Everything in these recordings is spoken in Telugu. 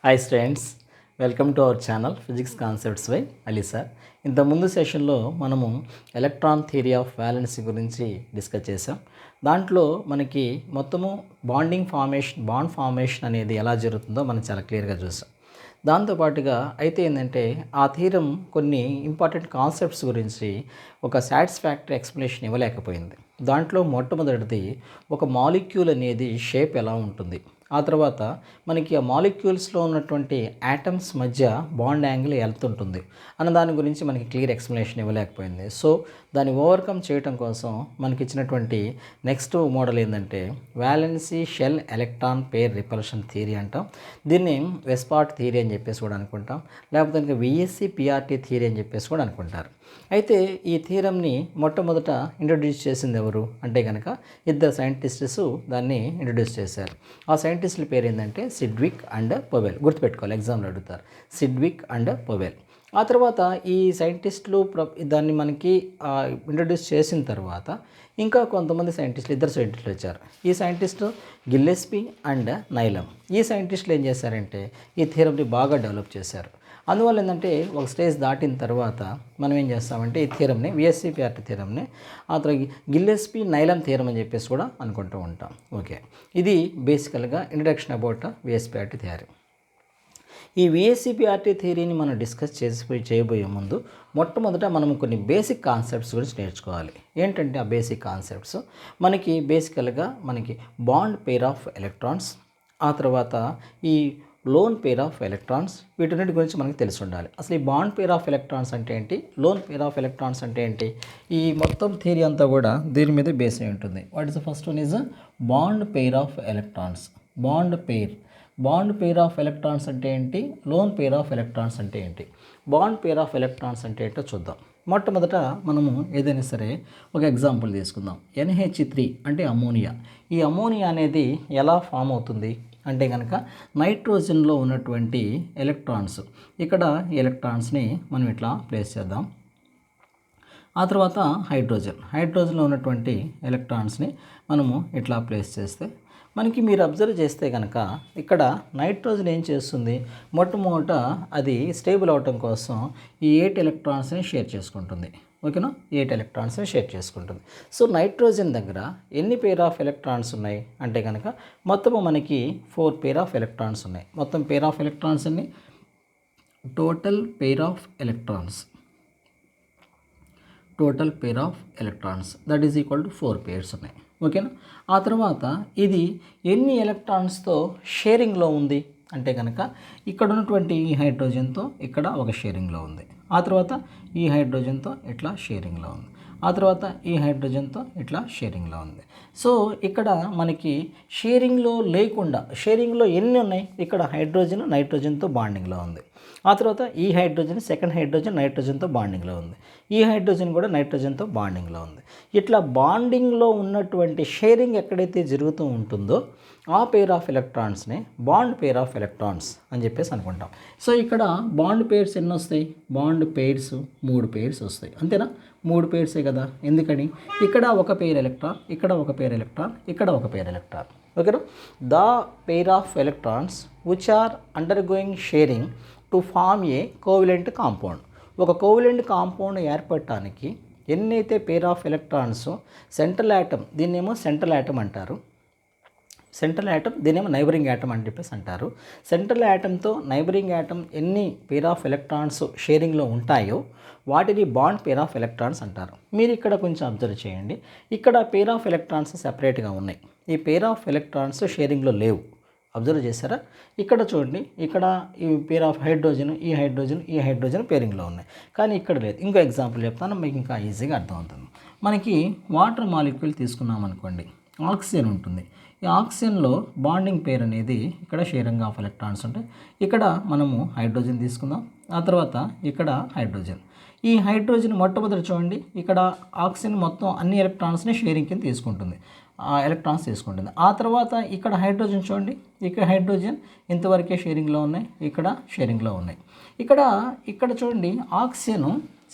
Hi students, welcome to our channel physics concepts by Ali sir. ఇంతకుముందు సెషన్లో మనము ఎలక్ట్రాన్ థియరీ ఆఫ్ వ్యాలెన్సీ గురించి డిస్కస్ చేసాం. దాంట్లో మనకి మొత్తము బాండ్ ఫార్మేషన్ అనేది ఎలా జరుగుతుందో మనం చాలా క్లియర్గా చూసాం. దాంతోపాటుగా అయితే ఏంటంటే ఆ థీరం కొన్ని ఇంపార్టెంట్ కాన్సెప్ట్స్ గురించి ఒక సాటిస్ఫాక్టరీ ఎక్స్ప్లెనేషన్ ఇవ్వలేకపోయింది. దాంట్లో మొట్టమొదటిది ఒక మాలిక్యూల్ అనేది షేప్ ఎలా ఉంటుంది, ఆ తర్వాత మనకి ఆ మాలిక్యూల్స్లో ఉన్నటువంటి యాటమ్స్ మధ్య బాండ్ యాంగిల్ ఎంత ఉంటుంది అన్న దాని గురించి మనకి క్లియర్ ఎక్స్ప్లెనేషన్ ఇవ్వలేకపోయింది. సో దాన్ని ఓవర్కమ్ చేయడం కోసం మనకి ఇచ్చినటువంటి నెక్స్ట్ మోడల్ ఏంటంటే valency shell electron pair repulsion theory అంటాం. దీన్ని వెస్పాట్ థియరీ అని చెప్పేసి కూడా అనుకుంటాం, లేకపోతే ఇంకా విఎస్సి పిఆర్టీ థియరీ అని చెప్పేసి కూడా అనుకుంటారు. అయితే ఈ థియరంని మొట్టమొదట ఇంట్రడ్యూస్ చేసింది ఎవరు అంటే కనుక ఇద్దరు సైంటిస్ట్స్ దాన్ని ఇంట్రడ్యూస్ చేశారు. ఆ సైంటిస్టుల పేరు ఏంటంటే సిడ్విక్ అండ్ పవెల్. గుర్తుపెట్టుకోవాలి, ఎగ్జామ్లో అడుగుతారు, సిడ్విక్ అండ్ పవెల్. ఆ తర్వాత ఈ సైంటిస్టులు దాన్ని మనకి ఇంట్రడ్యూస్ చేసిన తర్వాత ఇంకా కొంతమంది ఇద్దరు సైంటిస్టులు వచ్చారు. ఈ సైంటిస్టు గిల్లెస్పీ అండ్ నైలం. ఈ సైంటిస్టులు ఏం చేశారంటే ఈ థియరంని బాగా డెవలప్ చేశారు. అందువల్ల ఏంటంటే ఒక స్టేజ్ దాటిన తర్వాత మనం ఏం చేస్తామంటే ఈ థియరంని విఎస్సి పిఆర్టీ థియరంని ఆ తర్వాత గిల్లెస్పీ నైలం థియరం అని చెప్పేసి కూడా అనుకుంటూ ఉంటాం. ఓకే, ఇది బేసికల్గా introduction about VSC PRT theory. ఈ విఎస్సి పిఆర్టీ థియరీని మనం డిస్కస్ చేయబోయే ముందు మొట్టమొదట మనం కొన్ని బేసిక్ కాన్సెప్ట్స్ గురించి నేర్చుకోవాలి. ఏంటంటే ఆ బేసిక్ కాన్సెప్ట్స్ మనకి బేసికల్గా బాండ్ పెయిర్ ఆఫ్ ఎలక్ట్రాన్స్, ఆ తర్వాత ఈ లోన్ పెయిర్ ఆఫ్ ఎలక్ట్రాన్స్, వీటన్నిటి గురించి మనకు తెలిసి ఉండాలి. అసలు ఈ బాండ్ పెయిర్ ఆఫ్ ఎలక్ట్రాన్స్ అంటే ఏంటి, లోన్ పెయిర్ ఆఫ్ ఎలక్ట్రాన్స్ అంటే ఏంటి, ఈ మొత్తం థియరీ అంతా కూడా దీని మీద బేస్ అయి ఉంటుంది. What is the first one is bond pair of electrons. Bond pair of electrons అంటే ఏంటి, లోన్ పెయిర్ ఆఫ్ ఎలక్ట్రాన్స్ అంటే ఏంటి. బాండ్ పెయిర్ ఆఫ్ ఎలక్ట్రాన్స్ అంటే ఏంటో చూద్దాం. మొట్టమొదట మనము ఏదైనా సరే ఒక ఎగ్జాంపుల్ తీసుకుందాం. NH3 అంటే అమోనియా. ఈ అమోనియా అనేది ఎలా ఫామ్ అవుతుంది అంటే కనుక నైట్రోజన్లో ఉన్నటువంటి ఎలక్ట్రాన్స్, ఇక్కడ ఎలక్ట్రాన్స్ని మనం ఇట్లా ప్లేస్ చేద్దాం. ఆ తర్వాత హైడ్రోజన్లో ఉన్నటువంటి ఎలక్ట్రాన్స్ని మనము ఇట్లా ప్లేస్ చేస్తే మనకి మీరు అబ్జర్వ్ చేస్తే కనుక ఇక్కడ నైట్రోజన్ ఏం చేస్తుంది, మొట్టమొదట అది స్టేబుల్ అవటం కోసం ఈ 8 ఎలక్ట్రాన్స్ని షేర్ చేసుకుంటుంది. ఓకేనా, 8 ఎలక్ట్రాన్స్ని షేర్ చేసుకుంటుంది. సో నైట్రోజన్ దగ్గర ఎన్ని పెయిర్ ఆఫ్ ఎలక్ట్రాన్స్ ఉన్నాయి అంటే కనుక మొత్తము మనకి 4 పెయిర్ ఆఫ్ ఎలక్ట్రాన్స్ ఉన్నాయి. మొత్తం పెయిర్ ఆఫ్ ఎలక్ట్రాన్స్ అన్ని total pair of electrons that is equal to 4 pairs ఉన్నాయి. ఓకేనా, ఆ తర్వాత ఇది ఎన్ని ఎలక్ట్రాన్స్తో షేరింగ్లో ఉంది అంటే కనుక ఇక్కడ ఉన్నటువంటి ఈ హైడ్రోజన్తో ఇక్కడ ఒక షేరింగ్లో ఉంది, ఆ తర్వాత ఈ హైడ్రోజన్తో ఇట్లా షేరింగ్లో ఉంది, ఆ తర్వాత ఈ హైడ్రోజన్తో ఇట్లా షేరింగ్లో ఉంది. సో ఇక్కడ మనకి షేరింగ్లో ఎన్ని ఉన్నాయి, ఇక్కడ నైట్రోజన్తో బాండింగ్లో ఉంది, ఆ తర్వాత ఈ హైడ్రోజన్ సెకండ్ హైడ్రోజన్ నైట్రోజన్తో బాండింగ్లో ఉంది, ఈ హైడ్రోజన్ కూడా నైట్రోజన్తో బాండింగ్లో ఉంది. ఇట్లా బాండింగ్లో ఉన్నటువంటి షేరింగ్ ఎక్కడైతే జరుగుతూ ఉంటుందో ఆ పెయిర్ ఆఫ్ ఎలక్ట్రాన్స్ని బాండ్ పెయిర్ ఆఫ్ ఎలక్ట్రాన్స్ అని చెప్పేసి అనుకుంటాం. సో ఇక్కడ బాండ్ పెయిర్స్ ఎన్ని వస్తాయి, బాండ్ పెయిర్స్ 3 పెయిర్స్ వస్తాయి. అంతేనా, 3 పెయిర్సే కదా. ఎందుకని ఇక్కడ ఒక పెయిర్ ఎలక్ట్రాన్, ఇక్కడ ఒక పెయిర్ ఎలక్ట్రాన్, ఇక్కడ ఒక పెయిర్ ఎలక్ట్రాన్. ఓకేనా, the pair of electrons which are undergoing sharing to form a covalent compound. ఒక కోవిలెంట్ కాంపౌండ్ ఏర్పడటానికి ఎన్నైతే pair of electrons central atom, దీన్నేమో సెంట్రల్ యాటమ్ అంటారు, దీనేమో నైబరింగ్ యాటమ్ అని చెప్పేసి అంటారు. సెంట్రల్ యాటమ్తో నైబరింగ్ యాటమ్ ఎన్ని పెయిర్ ఆఫ్ ఎలక్ట్రాన్స్ షేరింగ్లో ఉంటాయో వాటిని బాండ్ పెయిర్ ఆఫ్ ఎలక్ట్రాన్స్ అంటారు. మీరు ఇక్కడ కొంచెం అబ్జర్వ్ చేయండి, ఇక్కడ పెయిర్ ఆఫ్ ఎలక్ట్రాన్స్ సెపరేట్గా ఉన్నాయి, ఈ పెయిర్ ఆఫ్ ఎలక్ట్రాన్స్ షేరింగ్లో లేవు. అబ్జర్వ్ చేశారా, ఇక్కడ చూడండి, ఇక్కడ ఈ పెయిర్ ఆఫ్ ఈ హైడ్రోజన్ పేరింగ్లో ఉన్నాయి, కానీ ఇక్కడ లేదు. ఇంకో ఎగ్జాంపుల్ చెప్తాను, మీకు ఇంకా ఈజీగా అర్థమవుతుంది. మనకి వాటర్ మాలిక్యూల్ తీసుకున్నాం అనుకోండి, ఆక్సిజన్ ఉంటుంది. ఈ ఆక్సిజన్లో బాండింగ్ పేర్ అనేది ఇక్కడ షేరింగ్ ఆఫ్ ఎలక్ట్రాన్స్ ఉంటాయి. ఇక్కడ మనము హైడ్రోజన్ తీసుకుందాం, ఆ తర్వాత ఇక్కడ హైడ్రోజన్. ఈ హైడ్రోజన్ మొట్టమొదటి చూడండి, ఇక్కడ ఆక్సిజన్ మొత్తం అన్ని ఎలక్ట్రాన్స్ని షేరింగ్ కింద తీసుకుంటుంది, ఆ తర్వాత ఇక్కడ హైడ్రోజన్ చూడండి, ఇక్కడ హైడ్రోజన్ ఇంతవరకే షేరింగ్లో ఉన్నాయి, ఇక్కడ షేరింగ్లో ఉన్నాయి. ఇక్కడ చూడండి, ఆక్సిజన్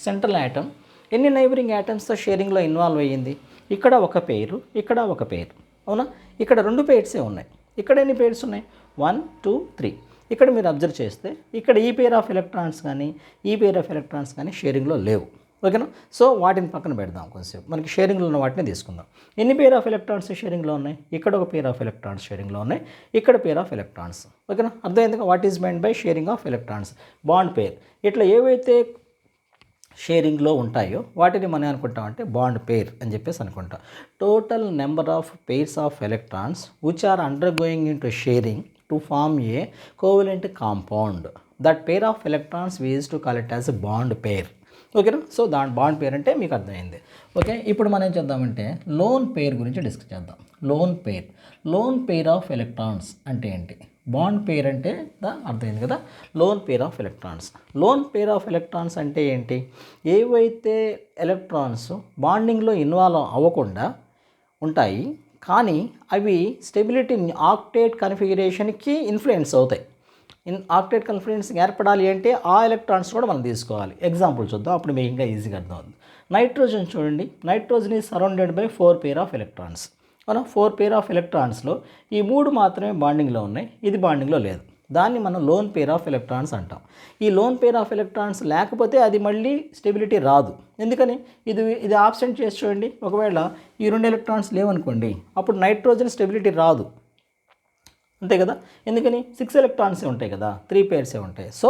సెంట్రల్ యాటమ్ ఎన్ని నైబరింగ్ యాటమ్స్తో షేరింగ్లో ఇన్వాల్వ్ అయ్యింది, ఇక్కడ ఒక పెయిర్, ఇక్కడ ఒక పెయిర్. అవునా, ఇక్కడ 2 పెయిర్సే ఉన్నాయి. ఇక్కడ ఎన్ని పెయిర్స్ ఉన్నాయి, 1 2 3. ఇక్కడ మీరు అబ్జర్వ్ చేస్తే ఇక్కడ ఈ పేర్ ఆఫ్ ఎలక్ట్రాన్స్ కానీ ఈ పేర్ ఆఫ్ ఎలక్ట్రాన్స్ కానీ షేరింగ్లో లేవు. ఓకేనా? సో వాటిని పక్కన పెడదాం, కొంచెంసేపు మనకి షేరింగ్లో ఉన్న వాటిని తీసుకుందాం. ఎన్ని పేర్ ఆఫ్ ఎలక్ట్రాన్స్ షేరింగ్లో ఉన్నాయి? ఇక్కడ ఒక పేర్ ఆఫ్ ఎలక్ట్రాన్స్ షేరింగ్లో ఉన్నాయి, ఇక్కడ పేర్ ఆఫ్ ఎలక్ట్రాన్స్. ఓకేనా? అర్థమైందిగా what is meant by sharing of electrons? Bond pair. ఇట్లా ఏవైతే షేరింగ్లో ఉంటాయో వాటిని మనం అనుకుంటామంటే బాండ్ పేర్ అని చెప్పేసి అనుకుంటాం. Total number of pairs of electrons which are undergoing into sharing to form a covalent compound. That pair of electrons we use to call it as a bond pair. ఓకేనా? సో దాని బాండ్ పేర్ అంటే మీకు అర్థమైంది. ఓకే, ఇప్పుడు మనం ఏం చేద్దామంటే లోన్ పేర్ గురించి డిస్కస్ చేద్దాం. లోన్ పేర్ ఆఫ్ ఎలక్ట్రాన్స్ అంటే ఏంటి? బాండ్ పేర్ అంటే అర్థమైంది కదా. లోన్ పేర్ ఆఫ్ ఎలక్ట్రాన్స్ అంటే ఏంటి? ఏవైతే ఎలక్ట్రాన్స్ బాండింగ్లో ఇన్వాల్వ్ అవ్వకుండా ఉంటాయి కానీ అవి స్టెబిలిటీ ఆక్టేట్ కన్ఫిగరేషన్కి ఇన్ఫ్లుయెన్స్ అవుతాయి. ఆక్టేట్ కన్ఫిగరేషన్ ఏర్పడాలి అంటే ఆ ఎలక్ట్రాన్స్ కూడా మనం తీసుకోవాలి. ఎగ్జాంపుల్ చూద్దాం, అప్పుడు మీకు ఇంకా ఈజీగా అర్థమవుతుంది. నైట్రోజన్ చూడండి, nitrogen is surrounded by 4 pair of electrons. మనం 4 పేర్ ఆఫ్ ఎలక్ట్రాన్స్లో ఈ 3 మాత్రమే బాండింగ్లో ఉన్నాయి, ఇది బాండింగ్లో లేదు. దాన్ని మనం లోన్ పేర్ ఆఫ్ ఎలక్ట్రాన్స్ అంటాం. ఈ లోన్ పేర్ ఆఫ్ ఎలక్ట్రాన్స్ లేకపోతే అది మళ్ళీ స్టెబిలిటీ రాదు. ఎందుకని? ఇది ఆబ్సెంట్ చేసి చూడండి. ఒకవేళ ఈ 2 ఎలక్ట్రాన్స్ లేవనుకోండి, అప్పుడు నైట్రోజన్ స్టెబిలిటీ రాదు, అంతే కదా. ఎందుకని? 6 ఎలక్ట్రాన్సే ఉంటాయి కదా, 3 పేర్సే ఉంటాయి. సో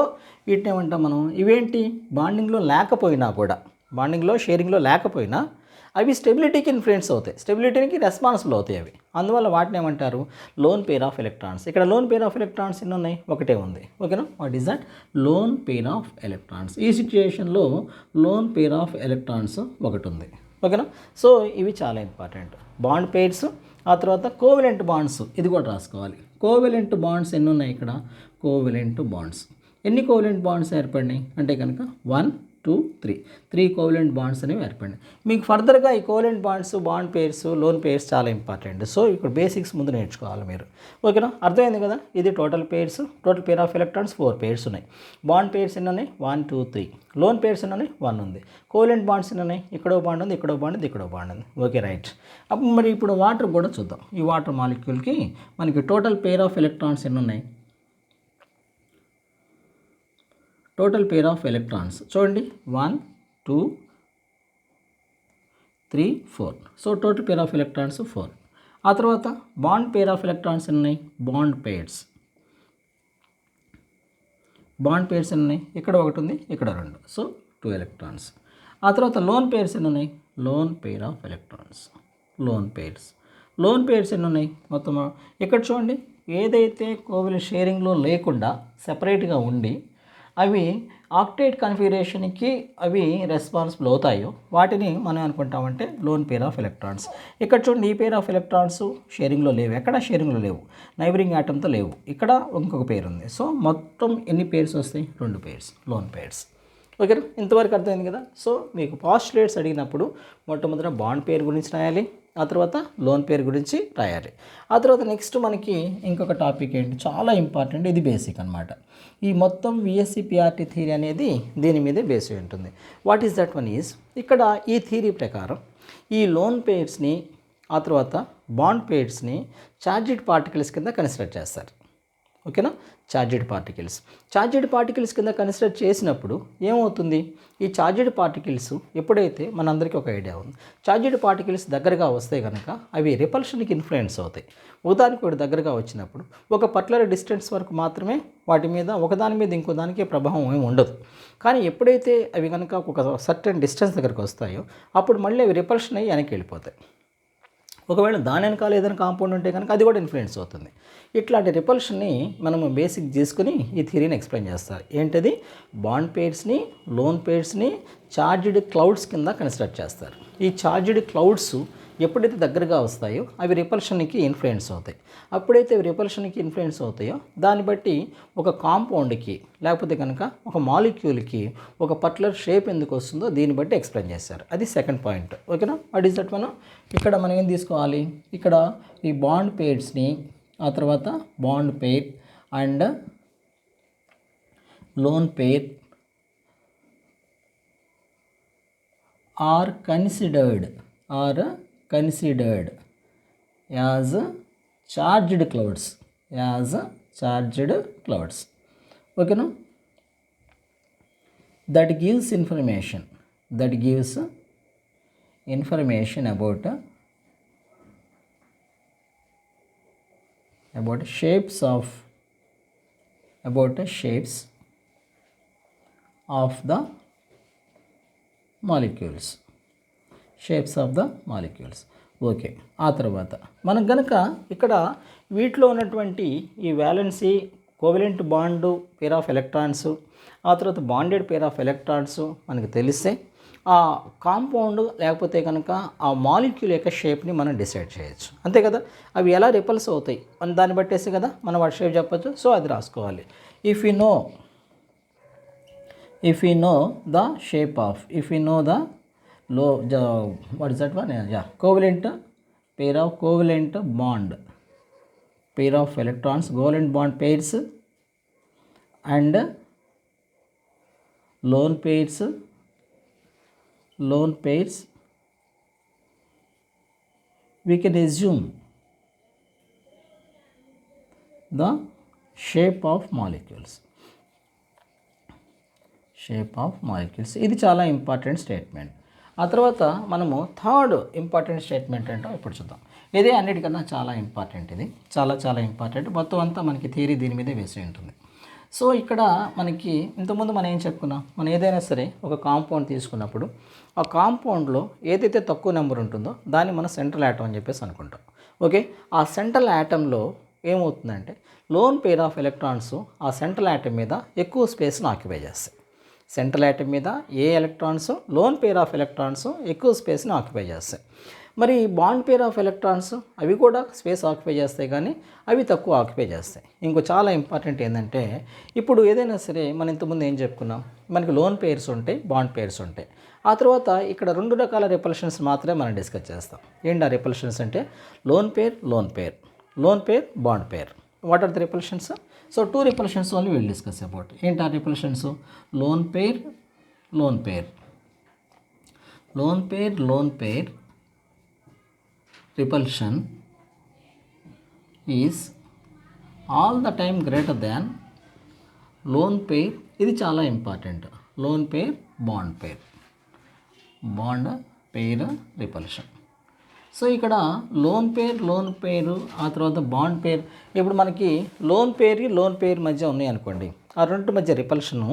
వీటిని ఏమంటాం మనం? ఇవేంటి? బాండింగ్లో లేకపోయినా కూడా, బాండింగ్లో షేరింగ్లో లేకపోయినా అవి స్టెబిలిటీకి ఇన్ఫ్లుయెన్స్ అవుతాయి, స్టెబిలిటీకి రెస్పాన్సిబుల్ అవుతాయి అవి. అందువల్ల వాటిని ఏమంటారు? Loan pair of electrons. ఇక్కడ లోన్ పేర్ ఆఫ్ ఎలక్ట్రాన్స్ ఎన్ని ఉన్నాయి? ఒకటే ఉంది. ఓకేనా? What is that? Loan pair of electrons. ఈ సిచ్యుయేషన్లో లోన్ పేర్ ఆఫ్ ఎలక్ట్రాన్స్ ఒకటి ఉంది. ఓకేనా? సో ఇవి చాలా ఇంపార్టెంట్. బాండ్ పేర్స్, ఆ తర్వాత కోవలెంట్ బాండ్స్, ఇది కూడా రాసుకోవాలి. కోవలెంట్ బాండ్స్ ఎన్ని ఉన్నాయి ఇక్కడ? కోవలెంట్ బాండ్స్ ఎన్ని కోవలెంట్ బాండ్స్ ఏర్పడినాయి అంటే కనుక 1, 2, 3 కోవలెంట్ బాండ్స్ అనేవి ఏర్పడినాయి. మీకు ఫర్దర్గా ఈ covalent bonds, bond pairs, loan pairs చాలా ఇంపార్టెంట్. సో ఇక్కడ బేసిక్స్ ముందు నేర్చుకోవాలి మీరు. ఓకేనా? అర్థమైంది కదా. ఇది total pairs. Total pair of electrons 4 pairs ఉన్నాయి. బాండ్ పేర్స్ ఎన్ని ఉన్నాయి? 1, 2, 3. లోన్ పేర్స్ ఎన్ని ఉన్నాయి? 1 ఉంది. కోవలెంట్ బాండ్స్ ఎన్ని ఉన్నాయి? ఇక్కడో బాండ్ ఉంది, ఇక్కడో బాండ్ ఉంది, ఇక్కడో బాండ్ ఉంది. Okay, right. అప్పుడు మరి ఇప్పుడు వాటర్ కూడా చూద్దాం. ఈ వాటర్ మాలిక్యూల్కి మనకి టోటల్ పేర్ ఆఫ్ ఎలక్ట్రాన్స్ ఎన్ని ఉన్నాయి? టోటల్ పేర్ ఆఫ్ ఎలక్ట్రాన్స్ చూడండి, 1, 2, 3, 4. So total pair of electrons 4. ఆ తర్వాత బాండ్ పేర్ ఆఫ్ ఎలక్ట్రాన్స్ ఎన్ని ఉన్నాయి? బాండ్ పేర్స్ ఎన్ని ఉన్నాయి? ఇక్కడ ఒకటి ఉంది, ఇక్కడ 2. So 2 electrons. ఆ తర్వాత లోన్ పేర్స్ ఎన్ని ఉన్నాయి? Lone pair of electrons. Loan pairs ఎన్ని ఉన్నాయి? మొత్తం ఇక్కడ చూడండి, ఏదైతే కోవలెంట్ షేరింగ్లో లేకుండా సెపరేట్గా ఉండి అవి ఆక్టేట్ కన్ఫిగరేషన్కి అవి రెస్పాన్సిబుల్ అవుతాయో వాటిని మనం అనుకుంటామంటే లోన్ పేర్ ఆఫ్ ఎలక్ట్రాన్స్. ఇక్కడ చూడండి, ఈ పేర్ ఆఫ్ ఎలక్ట్రాన్స్ షేరింగ్లో లేవు, ఎక్కడ షేరింగ్లో లేవు, నైబరింగ్ యాటమ్తో లేవు, ఇక్కడ ఇంకొక పేరు ఉంది. సో మొత్తం ఎన్ని పేర్స్ వస్తాయి? 2 పేర్స్, లోన్ పేర్స్. ఓకేనా? ఇంతవరకు అర్థమైంది కదా. సో మీకు పాస్టులేట్స్ అడిగినప్పుడు మొట్టమొదట బాండ్ పేర్ గురించి రాయాలి, ఆ తర్వాత లోన్ పేర్ గురించి రాయాలి. ఆ తర్వాత నెక్స్ట్ మనకి ఇంకొక టాపిక్ ఏంటి, చాలా ఇంపార్టెంట్, ఇది బేసిక్ అనమాట. ఈ మొత్తం విఎస్సి పిఆర్టీ థియరీ అనేది దీని మీదే బేస్ అయి ఉంటుంది. What is that one is, ఇక్కడ ఈ థియరీ ప్రకారం ఈ లోన్ పేర్స్ని ఆ తర్వాత బాండ్ పేర్స్ని చార్జ్డ్ పార్టికల్స్ కింద కన్సిడర్ చేస్తారు. ఓకేనా? చార్జ్డ్ పార్టికల్స్ కింద కన్సిడర్ చేసినప్పుడు ఏమవుతుంది? ఈ చార్జ్డ్ పార్టికల్స్ ఎప్పుడైతే మనందరికీ ఒక ఐడియా ఉంది, చార్జ్డ్ పార్టికల్స్ దగ్గరగా వస్తే కనుక అవి రిపల్షన్కి ఇన్ఫ్లుయెన్స్ అవుతాయి. ఒకదానికి దగ్గరగా వచ్చినప్పుడు ఒక పర్టికులర్ డిస్టెన్స్ వరకు మాత్రమే వాటి మీద, ఒకదాని మీద ఇంకో దానికి ప్రభావం ఏమి ఉండదు. కానీ ఎప్పుడైతే అవి కనుక ఒక సర్టెన్ డిస్టెన్స్ దగ్గరకు వస్తాయో అప్పుడు మళ్ళీ అవి రిపల్షన్ అయ్యి వెనక్కి వెళ్ళిపోతాయి. ఒకవేళ దాని వెనకాల ఏదైనా కాంపౌండ్ ఉంటే కనుక అది కూడా ఇన్ఫ్లుయెన్స్ అవుతుంది. ఇట్లాంటి రిపల్షన్ని మనము బేసిక్ చేసుకుని ఈ థియరీని ఎక్స్ప్లెయిన్ చేస్తారు. ఏంటది? బాండ్ పేర్స్ని, లోన్ పేర్స్ని చార్జ్డ్ క్లౌడ్స్ కింద కన్సిడర్ చేస్తారు. ఈ చార్జ్డ్ క్లౌడ్స్ ఎప్పుడైతే దగ్గరగా వస్తాయో అవి రిపల్షన్కి ఇన్ఫ్లుయెన్స్ అవుతాయి. అప్పుడైతే అవి రిపల్షన్కి ఇన్ఫ్లుయెన్స్ అవుతాయో దాన్ని బట్టి ఒక కాంపౌండ్కి లేకపోతే కనుక ఒక మాలిక్యూల్కి ఒక పర్టికులర్ షేప్ ఎందుకు వస్తుందో దీన్ని బట్టి ఎక్స్ప్లెయిన్ చేస్తారు. అది సెకండ్ పాయింట్. ఓకేనా? వాట్ ఈస్ దట్ మనం ఇక్కడ మనం ఏం తీసుకోవాలి? ఇక్కడ ఈ బాండ్ పేర్స్ని, ఆ తర్వాత bond pair and lone pair are considered as charged charged clouds. ఓకేనా? that gives information about shapes of the molecules. Okay. ఆ తర్వాత మనకు గనక ఇక్కడ వీటిలో ఉన్నటువంటి ఈ valency, covalent bond, pair of electrons, ఆ తర్వాత బాండెడ్ పేర్ ఆఫ్ ఎలక్ట్రాన్స్ మనకు తెలిస్తే ఆ కాంపౌండ్ లేకపోతే కనుక ఆ మాలిక్యూల్ యొక్క షేప్ని మనం డిసైడ్ చేయొచ్చు. అంతే కదా? అవి ఎలా రిపల్స్ అవుతాయి అని దాన్ని బట్టేసి కదా మనం వాటి షేప్ చెప్పచ్చు. సో అది రాసుకోవాలి. If you know the shape of what is that one? Yeah, covalent pair of covalent bond, pair of electrons, covalent bond pairs and lone pairs, we can assume the shape of molecules. ఇది చాలా ఇంపార్టెంట్ స్టేట్మెంట్. ఆ తర్వాత మనము థర్డ్ ఇంపార్టెంట్ స్టేట్మెంట్ ఏంటో ఇప్పుడు చూద్దాం. ఇదే అన్నిటికన్నా చాలా ఇంపార్టెంట్. ఇది చాలా ఇంపార్టెంట్. మొత్తం అంతా మనకి థియరీ దీని మీదే వేసి ఉంటుంది. సో ఇక్కడ మనకి ఇంతకుముందు మనం ఏం చెప్పుకున్నాం, మనం ఏదైనా సరే ఒక కాంపౌండ్ తీసుకున్నప్పుడు ఆ కాంపౌండ్లో ఏదైతే తక్కువ నెంబర్ ఉంటుందో దాన్ని మనం సెంట్రల్ యాటమ్ అని చెప్పేసి అనుకుంటాం. ఓకే. ఆ సెంట్రల్ యాటంలో ఏమవుతుందంటే లోన్ పేర్ ఆఫ్ ఎలక్ట్రాన్స్ ఆ సెంట్రల్ యాటమ్ మీద ఎక్కువ స్పేస్ను ఆక్యుపై చేస్తాయి. సెంట్రల్ యాటమ్ మీద ఏ electrons, lone pair of electrons ఎక్కువ స్పేస్ని ఆక్యుపై చేస్తాయి. మరి బాండ్ పేర్ ఆఫ్ ఎలక్ట్రాన్స్ అవి కూడా స్పేస్ ఆక్యుపై చేస్తాయి, కానీ అవి తక్కువ ఆక్యుపై చేస్తాయి. ఇంకో చాలా ఇంపార్టెంట్ ఏంటంటే ఇప్పుడు ఏదైనా సరే మనం ఇంతకుముందు ఏం చెప్పుకున్నాం, మనకి లోన్ పేర్స్ ఉంటాయి, బాండ్ పేర్స్ ఉంటాయి. ఆ తర్వాత ఇక్కడ 2 రకాల రిపల్షన్స్ మాత్రమే మనం డిస్కస్ చేస్తాం. ఏంటి ఆ రిపల్షన్స్ అంటే lone pair, bond pair. What are the repulsions? So 2 repulsions only will discuss about. ఏంటి ఆ repulsions? Lone pair repulsion is all the time greater than lone pair. ఇది చాలా ఇంపార్టెంట్. లోన్ పేర్, బాండ్ పేర్ రిపల్షన్. సో ఇక్కడ లోన్ పేర్ ఆ తర్వాత బాండ్ పేర్. ఇప్పుడు మనకి లోన్ పేర్ మధ్య ఉన్నాయి అనుకోండి, ఆ రెండింటి మధ్య రిపల్షను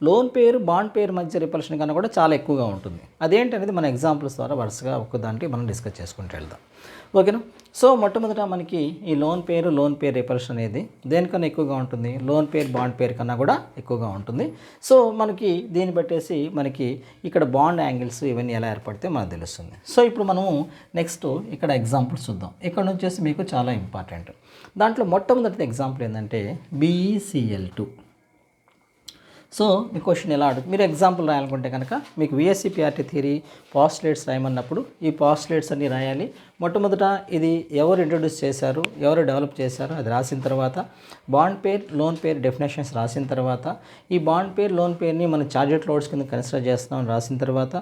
లోన్ పేరు, బాండ్ పేరు మధ్య రిపల్షన్ కన్నా కూడా చాలా ఎక్కువగా ఉంటుంది. అదేంటనేది మన ఎగ్జాంపుల్స్ ద్వారా వరుసగా ఒక్కదానికి మనం డిస్కస్ చేసుకుంటూ వెళ్దాం. ఓకేనా? సో మొట్టమొదట మనకి ఈ లోన్ పేర్ రిపల్షన్ అనేది దేనికన్నా ఎక్కువగా ఉంటుంది? లోన్ పేర్, బాండ్ పేర్ కన్నా కూడా ఎక్కువగా ఉంటుంది. సో మనకి దీన్ని బట్టేసి మనకి ఇక్కడ బాండ్ యాంగిల్స్ ఇవన్నీ ఎలా ఏర్పడితే మనకు తెలుస్తుంది. సో ఇప్పుడు మనము నెక్స్ట్ ఇక్కడ ఎగ్జాంపుల్స్ చూద్దాం. ఇక్కడ నుంచి వచ్చేసి మీకు చాలా ఇంపార్టెంట్. దాంట్లో మొట్టమొదటి ఎగ్జాంపుల్ ఏంటంటే BeCl2. సో మీ క్వశ్చన్ ఎలా అడుగుతుంది? మీరు ఎగ్జాంపుల్ రాయాలనుకుంటే కనుక మీకు VSC PRT థియరీ పాస్టులేట్స్ రాయమన్నప్పుడు ఈ పాస్టులేట్స్ అన్నీ రాయాలి. మొట్టమొదట ఇది ఎవరు ఇంట్రొడ్యూస్ చేశారు, ఎవరు డెవలప్ చేశారు అది రాసిన తర్వాత బాండ్ పేర్, లోన్ పేర్ డెఫినేషన్స్ రాసిన తర్వాత ఈ బాండ్ పేర్, లోన్ పేర్ని మనం చార్జెడ్ క్లౌడ్స్ కింద కన్సిడర్ చేస్తామని రాసిన తర్వాత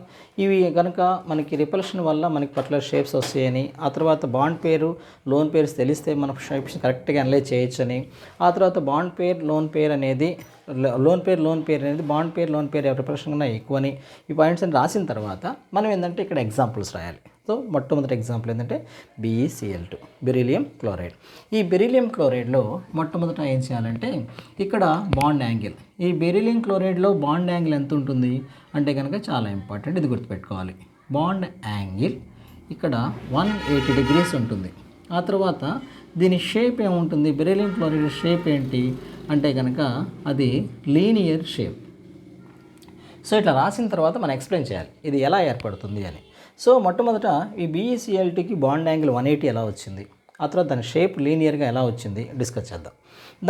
ఇవి కనుక మనకి రిపల్షన్ వల్ల మనకి పర్టికులర్ షేప్స్ వస్తాయని, ఆ తర్వాత బాండ్ పేరు, లోన్ పేర్స్ తెలిస్తే మన షేప్స్ కరెక్ట్గా అనలైజ్ చేయొచ్చని, ఆ తర్వాత బాండ్ పేర్, లోన్ పేర్ అనేది bond pair, lone pair repulsion కన్నా ఎక్కువని ఈ పాయింట్స్ అని రాసిన తర్వాత మనం ఏంటంటే ఇక్కడ ఎగ్జాంపుల్స్ రాయాలి. సో మొట్టమొదటి ఎగ్జాంపుల్ ఏంటంటే BeCl2, బెరీలియం క్లోరైడ్. ఈ బెరీలియం క్లోరైడ్లో మొట్టమొదట ఏం చేయాలంటే ఇక్కడ బాండ్ యాంగిల్, ఈ బెరీలియం క్లోరైడ్లో బాండ్ యాంగిల్ ఎంత ఉంటుంది అంటే కనుక చాలా ఇంపార్టెంట్, ఇది గుర్తుపెట్టుకోవాలి. బాండ్ యాంగిల్ ఇక్కడ 180 degrees ఉంటుంది. ఆ తర్వాత దీని షేప్ ఏముంటుంది? బెరీలియం క్లోరైడ్ షేప్ ఏంటి అంటే కనుక అది లీనియర్ షేప్. సో ఇట్లా రాసిన తర్వాత మనం ఎక్స్ప్లెయిన్ చేయాలి ఇది ఎలా ఏర్పడుతుంది అని. సో మొట్టమొదట ఈ BeCl2కి బాండ్ యాంగిల్ 180 ఎలా వచ్చింది, ఆ తర్వాత దాని షేప్ లీనియర్గా ఎలా వచ్చింది డిస్కస్ చేద్దాం.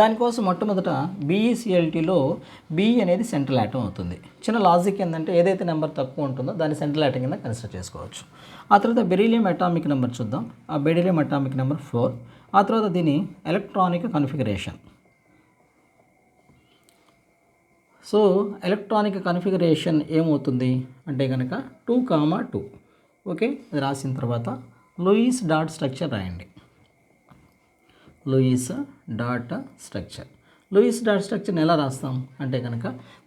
దానికోసం మొట్టమొదట BeCl2లో B అనేది సెంట్రల్ యాటమ్ అవుతుంది. చిన్న లాజిక్ ఏంటంటే ఏదైతే నెంబర్ తక్కువ ఉంటుందో దాన్ని సెంట్రల్ యాటమ్ కింద కన్సిడర్ చేసుకోవచ్చు. ఆ తర్వాత బెరీలియం అటామిక్ నెంబర్ చూద్దాం. ఆ బెరీలియం అటామిక్ నెంబర్ 4. ఆ తర్వాత దీని electronic configuration. So electronic configuration ఏమవుతుంది అంటే కనుక 2,2. ఓకే, అది రాసిన తర్వాత లూయిస్ డాట్ స్ట్రక్చర్ రాయండి. Lewis dot structure. Lewis dot స్ట్రక్చర్ని ఎలా రాస్తాం అంటే కనుక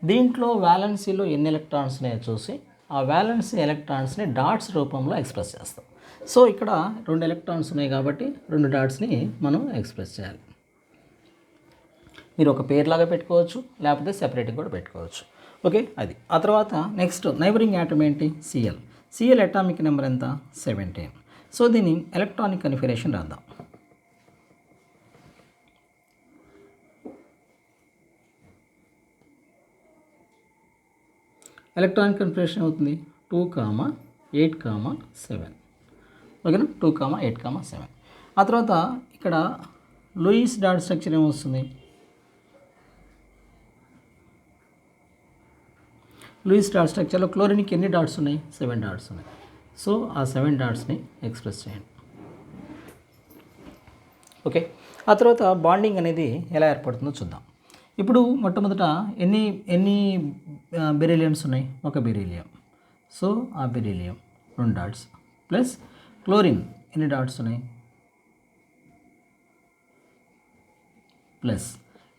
దీంట్లో వ్యాలెన్సీలో ఎన్ని ఎలక్ట్రాన్స్ ఉన్నాయో చూసి ఆ వ్యాలెన్సీ ఎలక్ట్రాన్స్ని డాట్స్ రూపంలో ఎక్స్ప్రెస్ చేస్తాం. సో ఇక్కడ 2 ఎలక్ట్రాన్స్ ఉన్నాయి కాబట్టి 2 డాట్స్ని మనం ఎక్స్ప్రెస్ చేయాలి. మీరు ఒక పేర్లాగా పెట్టుకోవచ్చు, లేకపోతే సెపరేట్గా కూడా పెట్టుకోవచ్చు. ఓకే, అది. ఆ తర్వాత నెక్స్ట్ నైబరింగ్ యాటమ్ ఏంటి? సిఎల్ అటామిక్ నెంబర్ ఎంత? 17. సో దీన్ని ఎలక్ట్రానిక్ కన్ఫిగరేషన్ రాద్దాం. ఎలక్ట్రానిక్ కన్ఫిగరేషన్ అవుతుంది 2, 8, 7. ఓకేనా, 2, 8, 7. ఆ తర్వాత ఇక్కడ లూయిస్ డాట్ స్ట్రక్చర్ ఏమొస్తుంది? లూయిస్ డాట్ స్ట్రక్చర్లో క్లోరిన్కి ఎన్ని డాట్స్ ఉన్నాయి? 7 డాట్స్ ఉన్నాయి. సో ఆ 7 డాట్స్ని ఎక్స్ప్రెస్ చేయండి. ఓకే, ఆ తర్వాత బాండింగ్ అనేది ఎలా ఏర్పడుతుందో చూద్దాం. ఇప్పుడు మొట్టమొదట ఎన్ని బెరీలియమ్స్ ఉన్నాయి? ఒక బెరీలియం. సో ఆ బెరీలియం 2 డాట్స్ ప్లస్ క్లోరిన్ ఎన్ని డాట్స్ ఉన్నాయి? ప్లస్